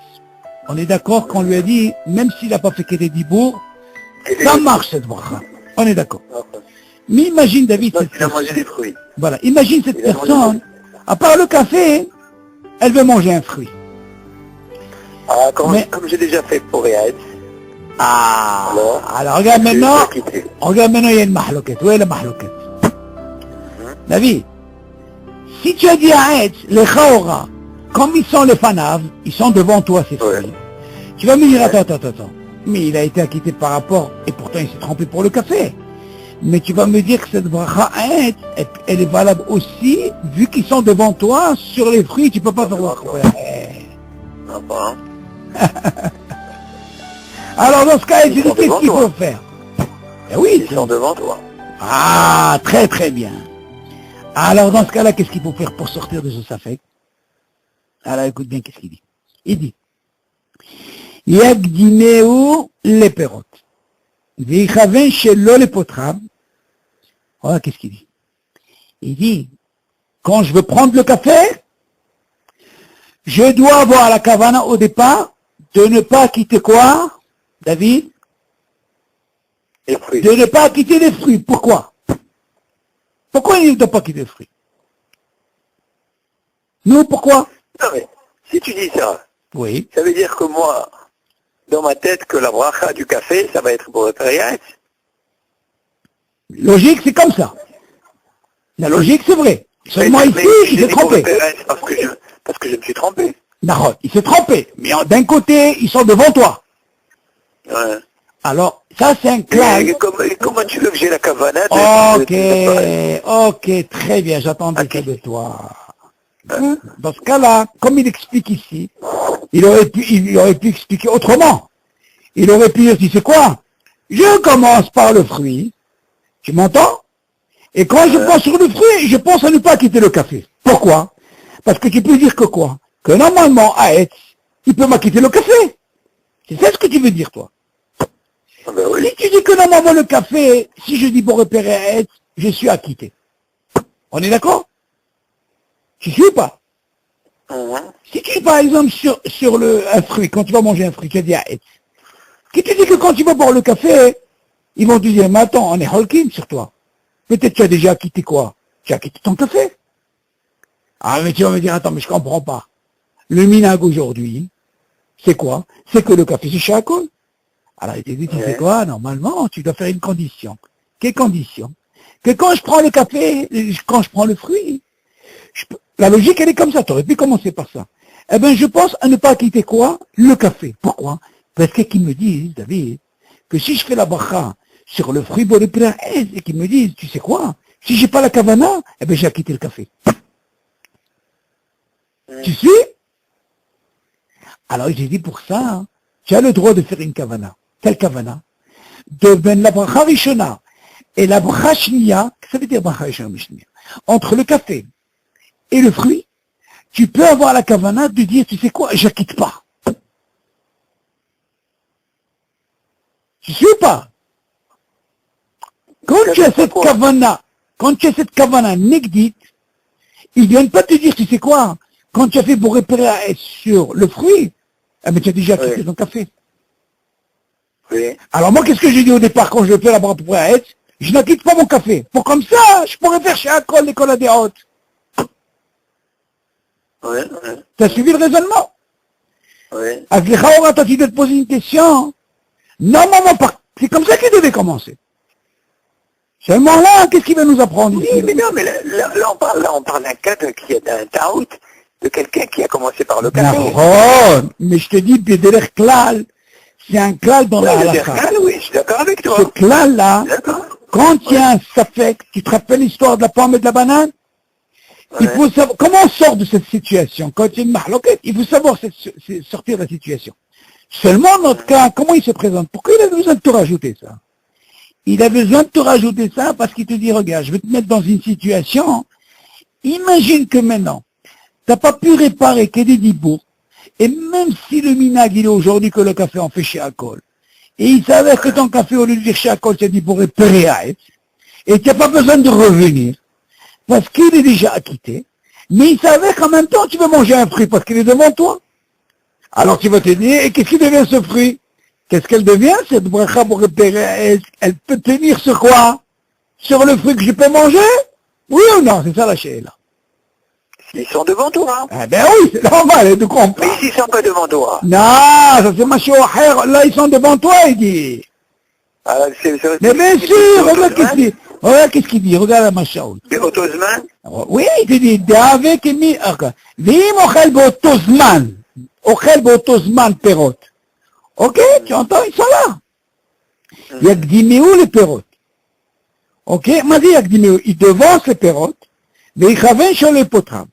on est d'accord qu'on lui a dit, même s'il n'a pas fait que des dibours, ça marche cette bracha. On est d'accord. Mais imagine, David, cette personne, voilà, imagine cette personne, à part le café, elle veut manger un fruit. Ah, comme j'ai déjà fait pour Haït. Ah, alors regarde maintenant, il y a une mahloquette. Où est la mahloquette? David, si tu as dit à Haït, les Chaora, comme ils sont les fanaves, ils sont devant toi, ces fruits, tu vas me dire, attends, mais il a été acquitté par rapport, et pourtant il s'est trompé pour le café. Mais tu vas me dire que cette bracha Haït, elle est valable aussi, vu qu'ils sont devant toi, sur les fruits, tu peux pas faire Alors dans ce cas, tu dis, qu'est-ce qu'il faut faire? Eh oui, ils sont devant toi. Ah, très bien. Alors dans ce cas-là, qu'est-ce qu'il faut faire pour sortir de ce safek? Alors écoute bien qu'est-ce qu'il dit. Il dit, Yagdimeu les perot. Veichaven shelo les potram. Voilà qu'est-ce qu'il dit. Il dit, quand je veux prendre le café, je dois avoir la kavana au départ de ne pas quitter quoi, David? Les fruits. de ne pas quitter les fruits. Pourquoi? Pourquoi il ne doit pas quitter les fruits? Nous, pourquoi? Non mais, si tu dis ça, Oui. ça veut dire que moi, dans ma tête, que la bracha du café, ça va être pour le Périat. Logique, c'est comme ça. La logique, c'est vrai. Seulement ici, il s'est trompé. Parce que je me suis trompé. Non, il s'est trompé. Mais d'un côté, ils sont devant toi. Ouais. Alors, ça, c'est un clash. Comment tu veux que j'ai la cavana Ok, très bien, j'attendais ça de toi. Dans ce cas-là, comme il explique ici, il aurait pu expliquer autrement. Il aurait pu dire, tu sais quoi? Je commence par le fruit. Tu m'entends? Et quand je pense sur le fruit, je pense à ne pas quitter le café. Pourquoi? Parce que tu peux dire que quoi? Que normalement, à Etz, il peut m'acquitter le café. C'est ça ce que tu veux dire, toi? Ben oui. Si tu dis que normalement le café, si je dis pour repérer à Etz, je suis acquitté. On est d'accord? Tu suis ou pas? Si tu dis par exemple sur un fruit, quand tu vas manger un fruit, tu as dit à Etz, qui te dit que quand tu vas boire le café, ils vont te dire, mais attends, on est Holkin sur toi. Peut-être tu as déjà quitté quoi? Tu as quitté ton café. Ah, mais tu vas me dire, attends, mais je comprends pas. Le minag aujourd'hui, c'est quoi? C'est que le café, c'est Shakol. Alors il te dit, tu sais quoi? Normalement, tu dois faire une condition. Quelle condition? Que quand je prends le café, quand je prends le fruit, la logique, elle est comme ça. Tu aurais pu commencer par ça. Eh bien, je pense à ne pas quitter quoi? Le café. Pourquoi? Parce qu'ils me disent, David, que si je fais la bracha sur le fruit borépéra et qu'ils me disent, tu sais quoi? Si j'ai pas la kavana, eh bien, j'ai quitté le café. Tu sais? Alors, j'ai dit pour ça, hein, tu as le droit de faire une kavana. Quelle kavana? De ben la bracha rishona et la bracha shniya, ça veut dire bracha rishona shniya, entre le café et le fruit, tu peux avoir la kavana de dire, tu sais quoi, j'acquitte pas. Tu sais ou pas? Quand tu as cette kavana négdite, ils viennent pas te dire, tu sais quoi, quand tu as fait pour repérer sur le fruit, eh ben, tu as déjà quitté ton café. Oui. Alors moi, qu'est-ce que j'ai dit au départ quand je fais la bracha pour je n'acquitte pas mon café. Pour comme ça, je pourrais faire chez Akol l'école des hautes. Oui. Tu as suivi le raisonnement? Oui. Avec toi, tu dois te poser une question. Normalement, c'est comme ça qu'il devait commencer. Seulement là, qu'est-ce qu'il va nous apprendre ici? Oui, mais non, mais là, on parle d'un cas qui est d'un taout, de quelqu'un qui a commencé par le café. Non, mais je te dis, Bederech Klal, c'est un klal dans la halakha. Oui, je suis d'accord avec toi. Ce klal-là, D'accord. quand il y a un safek, tu te rappelles l'histoire de la pomme et de la banane? Il faut savoir, comment on sort de cette situation? Quand il y a une mahloket, il faut savoir sortir de la situation. Seulement, dans notre cas, comment il se présente? Pourquoi il a besoin de te rajouter ça? Il a besoin de te rajouter ça parce qu'il te dit, regarde, je vais te mettre dans une situation, imagine que maintenant, tu n'as pas pu réparer que des dibours, et même si le minag, il est aujourd'hui que le café en fait chez Akol, et il s'avère que ton café, au lieu de dire chez Akol, c'est dit pour repérer à Etz, et tu n'as pas besoin de revenir, parce qu'il est déjà acquitté, mais il s'avère qu'en même temps, tu veux manger un fruit parce qu'il est devant toi. Alors tu vas te dire, et qu'est-ce qui devient ce fruit? Qu'est-ce qu'elle devient, cette bracha pour repérer? Elle peut tenir sur quoi? Sur le fruit que je peux manger? Oui ou non? C'est ça la là. Ils sont devant toi. Eh ben oui, c'est normal, de quoi on parle. Mais s'ils sont pas devant toi. Non, ça c'est Machi Oher, là ils sont devant toi, il dit. Alors, Mais bien sûr, regarde qu'est-ce qu'il dit, regarde la Machaoul. C'est Otozman? Oui, il te dit, avec mi, vim ochel b'otozman, ochel b'otozman perot. Ok, tu entends, ils sont là. Yakdimeu les perot. Ok, m'a dit Yakdimeu, il devance les perot, mais il chaven sur les potram.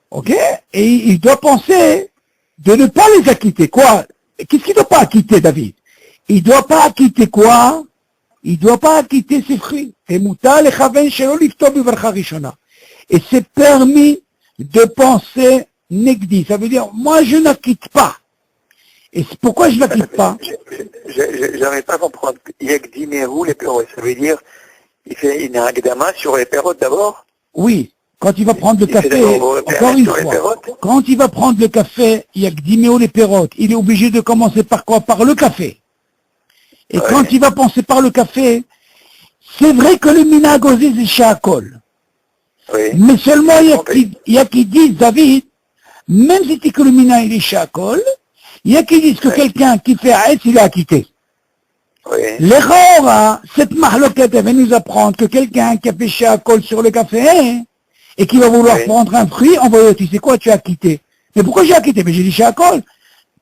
Ok, et il doit penser de ne pas les acquitter. Quoi? Qu'est-ce qu'il ne doit pas acquitter, David? Il ne doit pas acquitter quoi? Il ne doit pas acquitter ses fruits. Et c'est permis de penser negdi. Ça veut dire, moi je n'acquitte pas. Et c'est pourquoi je n'acquitte pas? Je n'arrive pas à comprendre. Yakdimeru les pérotes. Ça veut dire, il fait une agdama sur les pérotes d'abord? Oui. Quand il va prendre le café, encore une fois, quand il va prendre le café, yakdimeru les pérotes. Il est obligé de commencer par quoi? Par le café. Et quand il va penser par le café, c'est vrai que le minag aussi c'est shakol. Oui. Mais seulement il y a qui disent, David, même si tu que le minag il est shakol, il y a qui disent que quelqu'un qui fait Aït, il est acquitté. Oui. L'erreur, cette mahloquette, elle va nous apprendre que quelqu'un qui a fait shakol sur le café, et qui va vouloir prendre un fruit, on va dire, tu sais quoi, tu as quitté. Mais pourquoi j'ai acquitté? Mais j'ai dit shakol.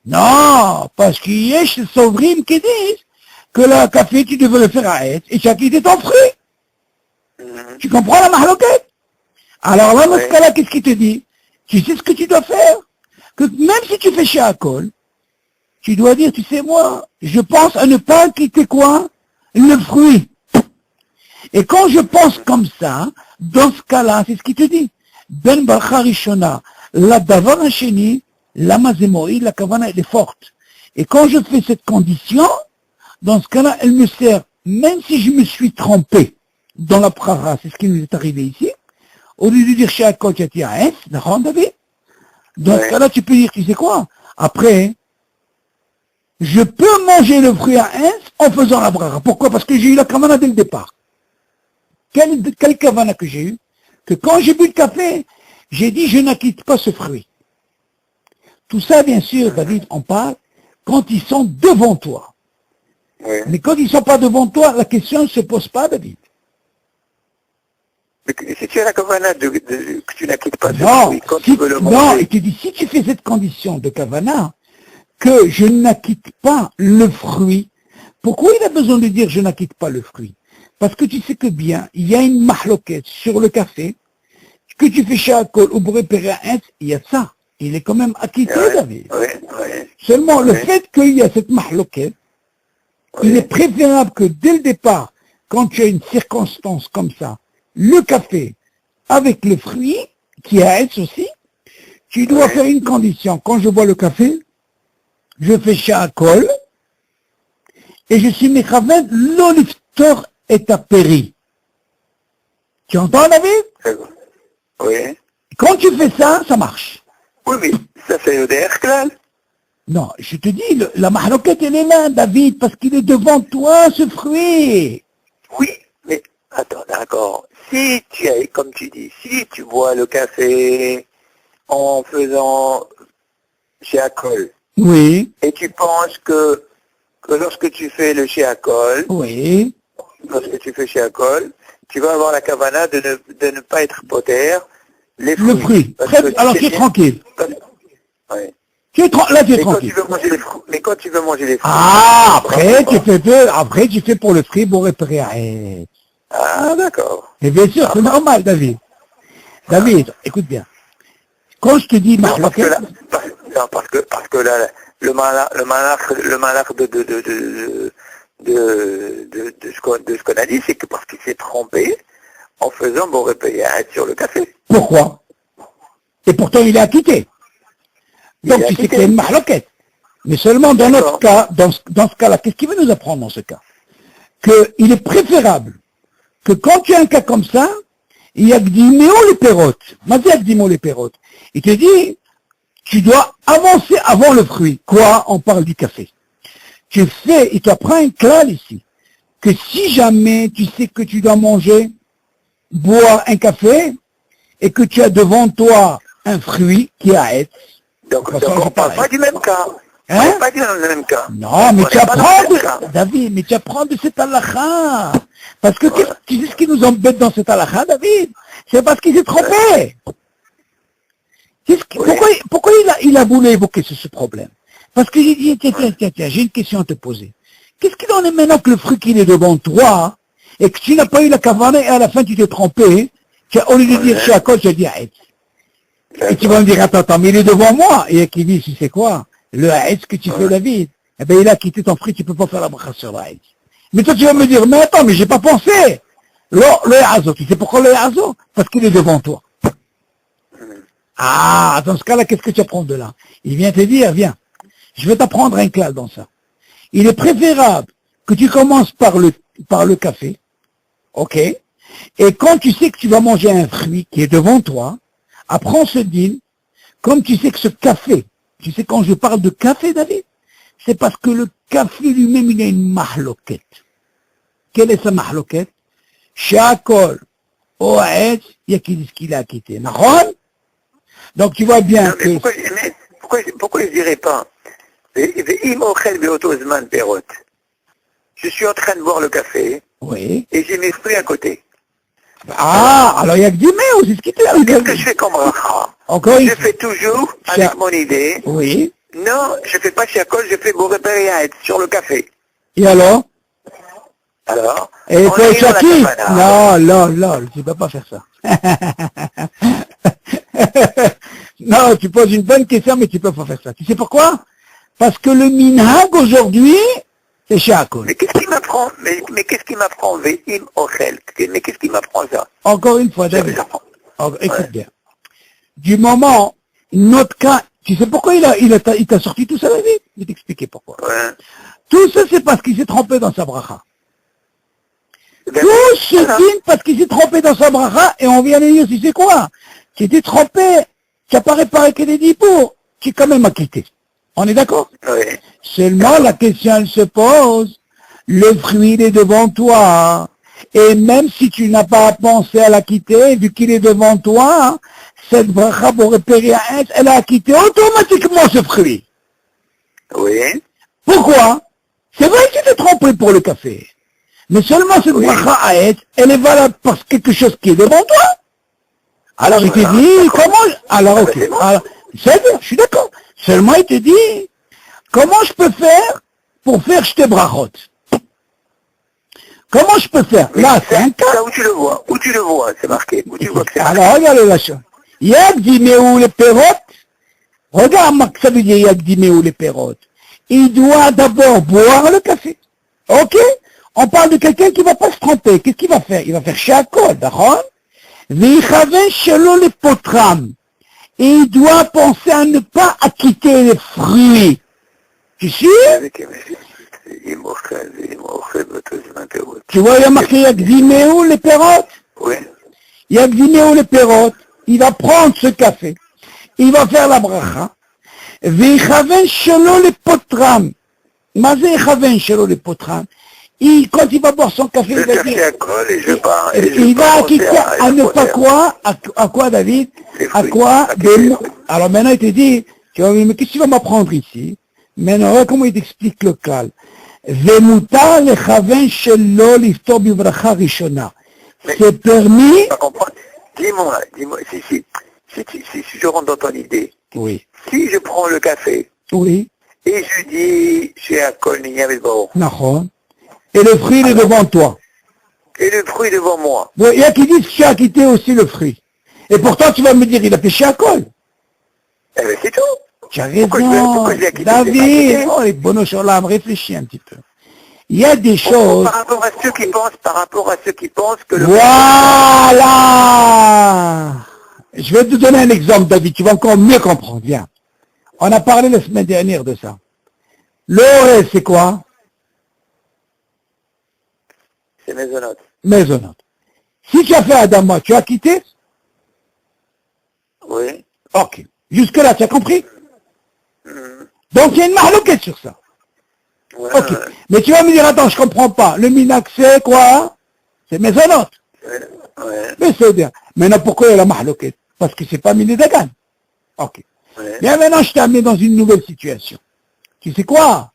Non, parce qu'il y a chez Sovrim qui disent que le café, tu devrais le faire à être, et tu as quitté ton fruit. Tu comprends la mahloquette? Alors là, dans ce cas-là, qu'est-ce qu'il te dit? Tu sais ce que tu dois faire? Que même si tu fais shakol, tu dois dire, tu sais moi, je pense à ne pas quitter quoi? Le fruit. Et quand je pense comme ça, dans ce cas-là, c'est ce qu'il te dit. Ben Barcha Rishona, la davar hasheni, la mazemoi, la kavana, elle est forte. Et quand je fais cette condition, dans ce cas-là, elle me sert, même si je me suis trompé dans la prara, c'est ce qui nous est arrivé ici, au lieu de dire chez Akot, tu as un S, d'accord, David? Dans ce cas-là, tu peux dire, tu sais quoi? Après, je peux manger le fruit à S en faisant la brara. Pourquoi? Parce que j'ai eu la kavana dès le départ. Quelle kavana que j'ai eu? Que quand j'ai bu le café, j'ai dit, je n'acquitte pas ce fruit. Tout ça, bien sûr, David, on parle quand ils sont devant toi. Oui. Mais quand ils ne sont pas devant toi, la question ne se pose pas, David. Mais si tu as la kavana que tu n'acquittes pas ce Non, fruit, quand tu veux le non, manger. il te dit, si tu fais cette condition de kavana, que je n'acquitte pas le fruit, pourquoi il a besoin de dire je n'acquitte pas le fruit? Parce que tu sais que bien, il y a une mahloquette sur le café, que tu fais shakol ou pour repérer un, il y a ça. Il est quand même acquitté, David. Oui. Seulement, le fait qu'il y a cette mahloquette, il est préférable que dès le départ, quand tu as une circonstance comme ça, le café avec le fruit, qui est S aussi, tu dois faire une condition. Quand je bois le café, je fais shakol, et je suis mechaven l'oliftor et apéri. Tu entends, David? Oui. Quand tu fais ça, ça marche. Oui, mais ça c'est le derklal. Non, je te dis, la mahloquette, elle est là, David, parce qu'il est devant toi, ce fruit. Oui, mais attends, d'accord. Si tu as, comme tu dis, si tu bois le café en faisant shiakol, Oui, et tu penses que lorsque tu fais le shiakol, oui, lorsque tu fais shiakol, tu vas avoir la kavana de ne pas être poter les fruits. le fruit. Parce Très, que alors sais tu es bien- tranquille. Oui. Là, tu es Mais quand tranquille. tu veux manger les fruits, quand tu veux manger les fruits. Ah, après, tu fais pour le fruit, pour repérer. Ah, d'accord. Et bien sûr, c'est normal, David. David, écoute bien. Quand je te dis Non, parce que mahloquette, là, parce que là, le malach de ce qu'on a dit, c'est que parce qu'il s'est trompé en faisant bon repérer sur le café. pourquoi? Et pourtant, il est acquitté. Donc, Il est tu sais acquitté. qu'il y a une mahloquette. Mais seulement dans notre D'accord. cas, dans ce cas-là, qu'est-ce qu'il veut nous apprendre dans ce cas? Qu'il est préférable que quand tu as un cas comme ça, il y a Gdimeo les pérotes. Maintenant, Gdimeo les pérotes. Il te dit, tu dois avancer avant le fruit. Quoi? On parle du café. Tu fais, il t'apprend un clal ici, que si jamais tu sais que tu dois manger, boire un café, et que tu as devant toi un fruit qui est à être, Donc De toute façon, on c'est ne parle pareil. pas du même cas. Hein? On n'est pas dans le même cas. non, mais On tu n'est pas dans apprends le même cas. David, mais tu apprends de cet halakha. Parce que tu sais ce qui nous embête dans cet halakha, David? C'est parce qu'il s'est trompé. Pourquoi il a voulu évoquer ce problème? Parce que j'ai dit, tiens, j'ai une question à te poser. Qu'est-ce qu'il en est maintenant que le fruit qu'il est devant toi, et que tu n'as pas eu la kavana, et à la fin tu t'es trompé, au lieu de dire Shakol, tu as dit Haït. Et tu vas me dire, attends, mais il est devant moi. Et qui dit, tu sais quoi? Le Haït que tu fais, David, eh bien, il a quitté ton fruit, tu peux pas faire la bracha sur le Haït. Mais toi, tu vas me dire, mais attends, mais j'ai pas pensé. Le Hazo, tu sais pourquoi le Hazo? Parce qu'il est devant toi. Ah, dans ce cas-là, qu'est-ce que tu apprends de là? Il vient te dire, viens, je vais t'apprendre un clal dans ça. Il est préférable que tu commences par le café, ok? Et quand tu sais que tu vas manger un fruit qui est devant toi, apprends ce deal, comme tu sais que ce café, tu sais quand je parle de café, David, C'est parce que le café lui-même, il a une mahloket. Quelle est sa mahloket? Shakol, Oaet, il y a qui disent qu'il a quitté. Donc tu vois bien non, que... pourquoi je dirais pas je suis en train de boire le café, Oui. et j'ai mes fruits à côté. Ah, alors il y a que du mets aussi, ce qui te Qu'est-ce que je fais comme bracha? Encore une Je fais toujours avec mon idée. Oui. Non, je fais pas Shakol, je fais Boreperiaet sur le café. Et alors? Alors, Et on toi, est dans la Chaki? kavana. Non, tu peux pas faire ça. Non, tu poses une bonne question, mais tu peux pas faire ça. Tu sais pourquoi? Parce que le minhag aujourd'hui, c'est Shakol. Mais qu'est-ce qui m'apprend? Mais qu'est-ce qui m'apprend? Ve'im ochel. Mais qu'est-ce qui m'apprend ça? Encore une fois, David. Écoute Ouais. bien. Du moment, notre cas, tu sais pourquoi il t'a sorti tout ça, David? Je vais t'expliquer pourquoi. Ouais. Tout ça, c'est parce qu'il s'est trompé dans sa bracha. Ben, Tout se voilà. dit parce qu'il s'est trompé dans sa bracha, et on vient de dire, tu sais quoi? Tu t'es trompé, tu n'as pas réparé que les 10 pots, tu es quand même acquitté. On est d'accord? Ouais. Seulement, la question, elle se pose, le fruit, il est devant toi, et même si tu n'as pas pensé à l'acquitter, vu qu'il est devant toi, cette bracha pour repérer un, elle a acquitté automatiquement ce fruit. Oui. Pourquoi? C'est vrai que tu t'es trompé pour le café. Mais seulement cette Oui. bracha à être, elle est valable parce que quelque chose qui est devant toi. Alors il te Voilà, dit, d'accord. comment, alors Ah ok, ben, c'est bon. alors, c'est bien, je suis d'accord. Seulement il te dit, comment je peux faire pour faire jeter brachot? Comment je peux faire? Mais Là, c'est un cas. ça, où tu le vois, c'est marqué. Où tu vois que c'est marqué. Alors regarde la chose. Yagdimeou les pérotes. Regarde ce que ça veut dire Yagdimeou les pérotes. Il doit d'abord boire le café. Ok? On parle de quelqu'un qui ne va pas se tromper. Qu'est-ce qu'il va faire? Il va faire shakol, d'accord? Vichaven shelo les potram. Et il doit penser à ne pas acquitter les fruits. Tu sais? Tu vois, il y a marqué Yagdimeou les pérotes. Oui. Yagdimeou les pérotes. Il va prendre ce café. Il va faire la bracha. Vichaven shelo les potram. Mazé Yichaven shelo les potram. Quand il va boire son café, Je il va cherche dire, à colle et je pars. il va acquitter à ne pas quoi, à quoi David? Les À fruits. quoi? Acquitter les fruits. Alors maintenant il te dit, tu vois, mais qu'est-ce que tu vas m'apprendre ici? Maintenant, regarde comment il t'explique le cal. Vemutar lechaven shelo liftor bivracha rishona. C'est permis? Tu comprends? Dis-moi, si je rentre dans ton idée, Oui. si je prends le café Oui. et je dis, je suis à Colnier avec bon, Nahon. Et le fruit, il est devant toi. et le fruit devant moi. Bon, il y a qui disent que tu as quitté aussi le fruit. Et pourtant, tu vas me dire, il a péché à col. Eh bien, c'est tout. Tu as Pourquoi raison. je l'ai acquitté? David, oh, les bonhommes sur l'âme, réfléchis un petit peu. Il y a des choses... Par rapport à ceux qui pensent que le... Voilà. Je vais te donner un exemple, David. Tu vas encore mieux comprendre. Viens. On a parlé la semaine dernière de ça. L'oré, c'est quoi? C'est maisonnote. Maisonnote. Si tu as fait Adama, tu as quitté? Oui. Ok. Jusque-là, tu as compris? Donc, il y a une marloquette sur ça. Ouais, Ok. Mais tu vas me dire, attends, je comprends pas. Le minac, c'est quoi? C'est maisonnote. ouais, Mais c'est bien. Maintenant, pourquoi il y a la marloquette? Parce que c'est pas Minédagan. Ok. ouais. Bien maintenant, je t'ai amené dans une nouvelle situation. Tu sais quoi?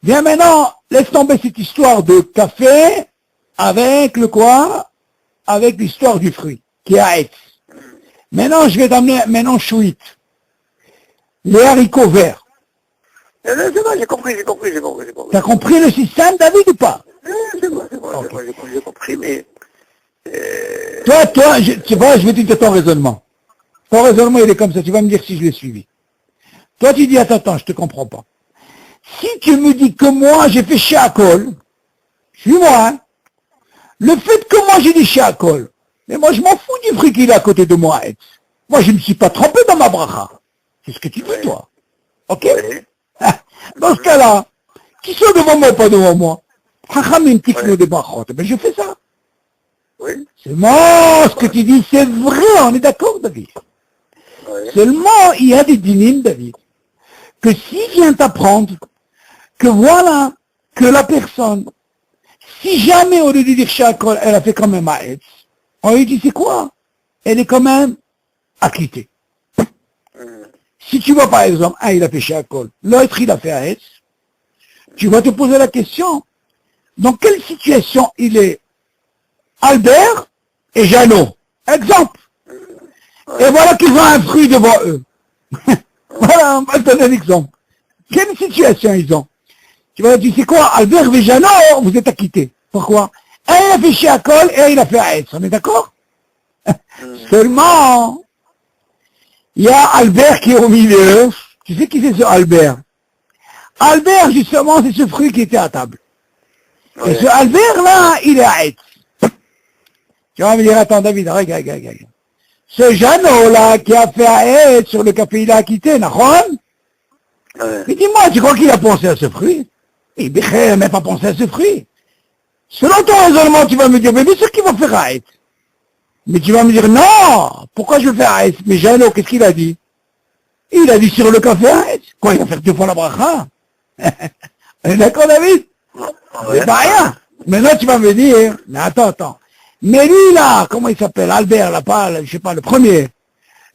Bien maintenant, laisse tomber cette histoire de café avec le quoi? Avec l'histoire du fruit, qui est à Aix. Maintenant, je vais t'amener, maintenant, chouït. Les haricots verts. Non, c'est bon, j'ai compris. T'as compris le système, David, ou pas? C'est bon, j'ai compris, mais... Toi, tu vois, je vais te dire ton raisonnement. Ton raisonnement, il est comme ça, tu vas me dire si je l'ai suivi. Toi, tu dis, attends, je te comprends pas. Si tu me dis que moi, j'ai fait Shakol, suis-moi, hein. Le fait que moi, j'ai dit Shakol, mais moi, je m'en fous du fruit qu'il est à côté de moi, Aix. Moi, je ne me suis pas trompé dans ma bracha. C'est ce que tu dis, toi. Ok? Ouais. Dans ce cas-là, qui sont devant moi ou pas devant moi? Chachamim tiknu des brachot. Ben, je fais ça. Oui. Seulement, ce que tu dis, c'est vrai, on est d'accord, David. Ouais. Seulement, il y a des dynimes, David, que s'il vient t'apprendre que voilà, que la personne, si jamais au lieu de dire Shakol, elle a fait quand même Aetz, on lui dit c'est quoi? Elle est quand même acquittée. Si tu vois par exemple, un il a fait Shakol, l'autre il a fait Aetz, tu vas te poser la question, dans quelle situation il est Albert et Jeannot? Exemple. Et voilà qu'ils ont un fruit devant eux. Voilà, on va te donner un exemple. Quelle situation ils ont? Tu vas dire, c'est quoi, Albert et Jeannot, vous êtes acquittés. Pourquoi? Un il a fait Shakol et un il a fait Aetz. On est d'accord? Seulement, il y a Albert qui est au milieu. Tu sais qui c'est ce Albert? Albert, justement, c'est ce fruit qui était à table. Et ce Albert-là, il est à Aetz. Tu vas me dire, attends, David, regarde. Ce Jeannot-là, qui a fait Aetz sur le café, il a quitté, Nahon. Mais dis-moi, tu crois qu'il a pensé à ce fruit? Il n'a même pas pensé à ce fruit. Selon ton raisonnement, tu vas me dire, mais bien sûr qu'il va faire Aetz. Mais tu vas me dire, non, pourquoi je fais Aetz? Mais Jeannot, qu'est-ce qu'il a dit? Il a dit sur le café Aetz. Quoi, il va faire 2 fois la bracha? On est d'accord, David? C'est pas rien. Maintenant, tu vas me dire, mais attends. Mais lui, là, comment il s'appelle? Albert, là, pas, je sais pas, le premier.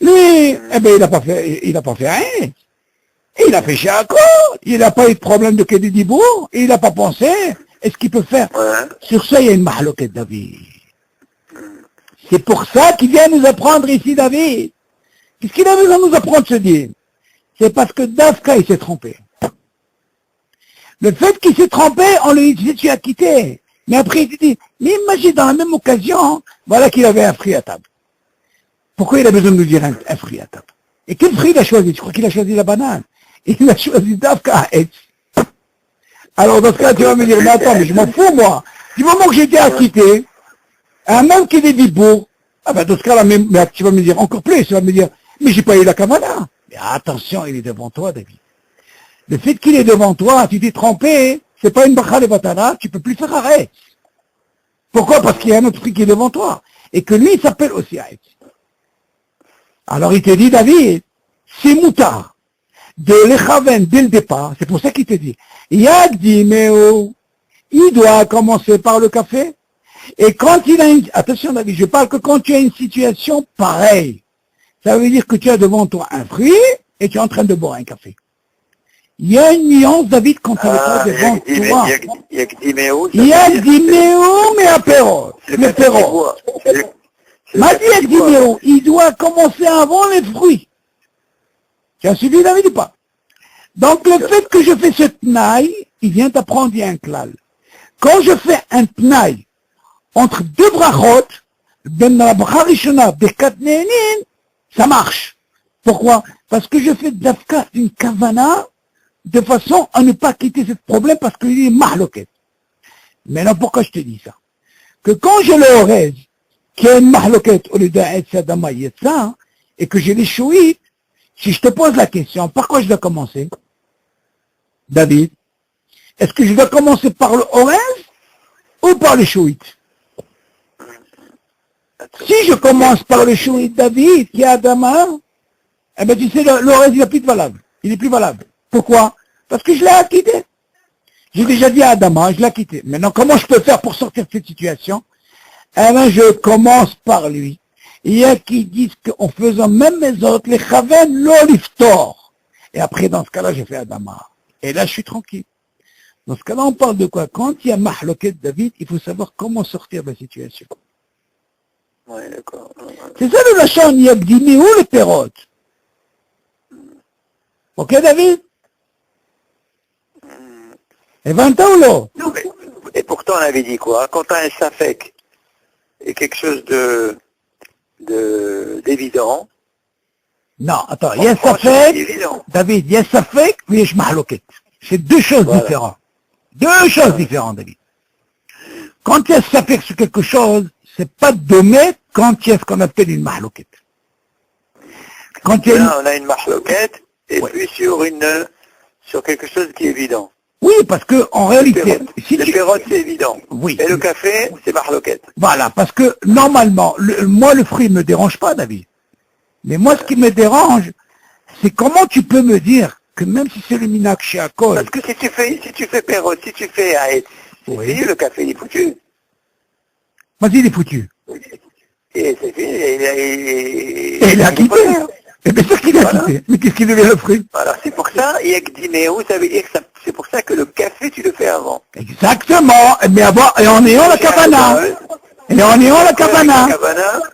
Lui, eh ben, il a pas fait Aetz. Il a fait Shakol. Il n'a pas eu de problème de Kédi Dibour. Il n'a pas pensé. Est-ce qu'il peut faire? Sur ça, il y a une mahloquette, David. C'est pour ça qu'il vient nous apprendre ici, David. Qu'est-ce qu'il a besoin de nous apprendre, ce dire? C'est parce que Dafka, il s'est trompé. Le fait qu'il s'est trompé, on lui dit, tu as quitté. Mais après, il dit, mais imagine dans la même occasion, voilà qu'il avait un fruit à table. Pourquoi il a besoin de nous dire un fruit à table? Et quel fruit il a choisi? Tu crois qu'il a choisi la banane? Il a choisi Dafka. Alors dans ce cas, tu vas me dire, mais attends, mais je m'en fous, moi. Du moment que j'étais acquitté, un homme qui est dit pour, ah ben dans ce cas-là, mais tu vas me dire encore plus, tu vas me dire, mais j'ai pas eu la Kamala. Mais attention, il est devant toi, David. Le fait qu'il est devant toi, tu t'es trompé, c'est pas une bracha de batana, tu peux plus faire arrêt. Pourquoi? Parce qu'il y a un autre fruit qui est devant toi. Et que lui, il s'appelle aussi Aetz. Alors il te dit, David, c'est moutard de l'échaven dès le départ, c'est pour ça qu'il te dit, Yagdimeo, il doit commencer par le café. Et quand il a une, attention David, je parle que quand tu as une situation pareille, ça veut dire que tu as devant toi un fruit et tu es en train de boire un café. Il y a une nuance, David, quand tu es devant toi. Yagdimeo, mais apéro. Mais apéro. M'a dit Yagdimeo, il doit commencer avant les fruits. Tu as suivi David ou pas? Donc le fait que je fais ce tnaï, il vient t'apprendre, il y a un klal. Quand je fais un tnaï entre 2 brachot, ben la bracha rishona, bekat ne'enin, ça marche. Pourquoi? Parce que je fais d'afka une kavana de façon à ne pas quitter ce problème parce qu'il est mahloket. Maintenant, pourquoi je te dis ça? Que quand je le orez, qu'il y a une mahloket au lieu d'un etzadama yetza, et que j'ai les chouïtes, si je te pose la question, par quoi je dois commencer? David, est-ce que je dois commencer par le orez ou par les chouïtes? Si je commence par le chouïte David, qui est Adama, eh ben tu sais, l'orez, il n'est plus valable. Il est plus valable. Pourquoi? Parce que je l'ai acquitté. J'ai déjà dit à Adama, je l'ai acquitté. Maintenant, comment je peux faire pour sortir de cette situation? Eh ben, je commence par lui. Il y a qui disent qu'en faisant même mes autres, les chaven l'oliftor. Et après, dans ce cas-là, j'ai fait Adama. Et là, je suis tranquille. Dans ce cas-là, on parle de quoi? Quand il y a mahloket David, il faut savoir comment sortir de la situation. Ouais, d'accord. C'est ça le lachon, yabdimi ou les perot. Ok, David? Et 20 ans ou non? Et pourtant, on avait dit quoi? Quand tu as un safek et quelque chose d'évident. Non, attends, il y a safek, David, il y a safek, mais il y a mahloket. C'est 2 choses différentes. 2 choses différentes, David. Quand il y a safek sur quelque chose, c'est pas dommé quand il y a ce qu'on appelle une mahloket. Quand il y a là, on a une mahloket, et puis sur quelque chose qui est évident. Oui, parce que en réalité, le perrot c'est évident. Oui. Et le café, c'est mahloket. Voilà, parce que normalement, moi le fruit ne me dérange pas, David. Mais moi ce qui me dérange, c'est comment tu peux me dire que même si c'est le minac chez Akol... Parce que si tu fais Perrot, si tu fais Aetz, Oui. c'est fini, le café il est foutu. Vas-y, il est foutu. Et c'est fini, Et il a quitté. poter. Et bien sûr qu'il a Voilà. quitté. Mais qu'est-ce qu'il devient le fruit? Alors c'est pour ça, Yakdimeu, ça veut dire que c'est pour ça que le café tu le fais avant. Exactement. Mais avant, et en ayant la cabana. Et en ayant la cabana.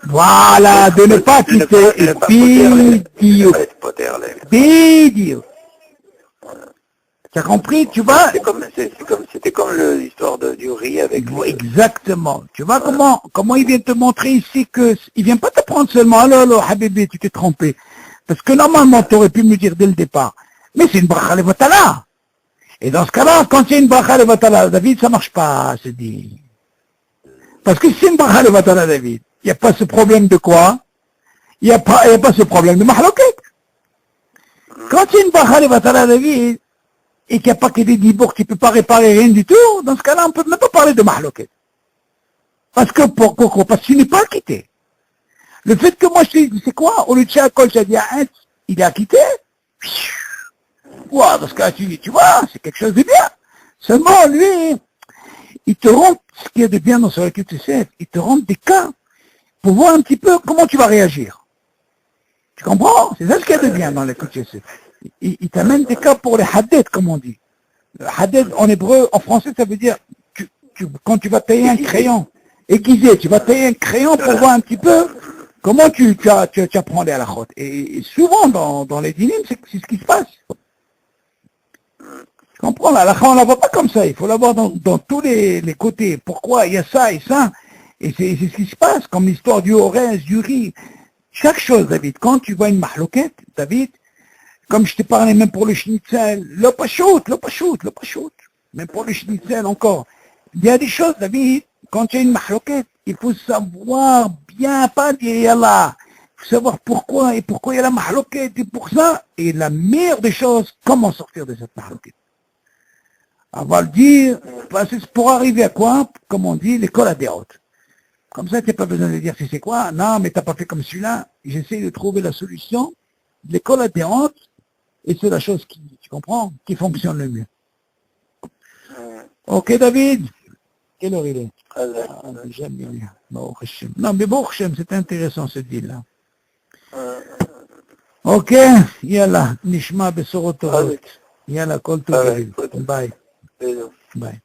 Voilà, de ne pas quitter. Et bidio. Bidio. Tu as compris, tu vois? C'était comme l'histoire du riz avec... Exactement. Tu vois comment il vient te montrer ici que il vient pas te prendre seulement, alors, Habibi, tu t'es trompé. Parce que normalement, tu aurais pu me dire dès le départ. Mais c'est une bracha levatala. Et dans ce cas-là, quand il y a une bracha levatala, David, ça marche pas, c'est dit. Parce que si c'est une bracha levatala, David, il n'y a pas ce problème de quoi? Il n'y a pas ce problème de mahloket. Quand il y a une bracha levatala, David, et qu'il n'y a pas que des dibours qui ne peut pas réparer rien du tout, dans ce cas-là, on ne peut même pas parler de mahloket. Parce que pourquoi? Parce que tu n'es pas quitté. Le fait que moi je te dis, c'est quoi? Au lieu de Shakol, j'ai dit à un, il est acquitté. Wow, dans ce cas-là, tu vois, c'est quelque chose de bien. Seulement, lui, il te rend, ce qui est de bien dans ce recul, il te rend des cas pour voir un petit peu comment tu vas réagir. Tu comprends? C'est ça ce qui est de bien dans les QTC. Il t'amène des cas pour les hadeth, comme on dit. Le hadeth, en hébreu, en français, ça veut dire, quand tu vas tailler un crayon, aiguisé, tu vas tailler un crayon pour voir un petit peu comment tu apprends les halakhot. Et souvent, dans les dynimes, c'est ce qui se passe. Tu comprends? La halakha, on la voit pas comme ça. Il faut la voir dans tous les côtés. Pourquoi il y a ça et ça? Et c'est ce qui se passe, comme l'histoire du orez, du riz. Chaque chose, David, quand tu vois une mahloket, David, comme je t'ai parlé même pour le schnitzel, le pachout. Même pour le schnitzel encore. Il y a des choses, David, quand il y a une mahloket, il faut savoir bien, pas dire yallah. Il faut savoir pourquoi il y a la mahloket et pour ça. Et la meilleure des choses, comment sortir de cette mahloket. On va le dire, c'est pour arriver à quoi? Comme on dit, l'école à des hautes. Comme ça, tu n'as pas besoin de dire si c'est quoi. Non, mais tu n'as pas fait comme celui-là. J'essaie de trouver la solution de l'école à des hautes. Et c'est la chose qui, tu comprends, qui fonctionne le mieux. Ok, David? Quelle heure il est? J'aime bien. Non, mais Baruch Hashem, c'est intéressant ce deal-là. Ok, yalla, nishma besorot tovot. Yalla, kol tov. Bye. Bye.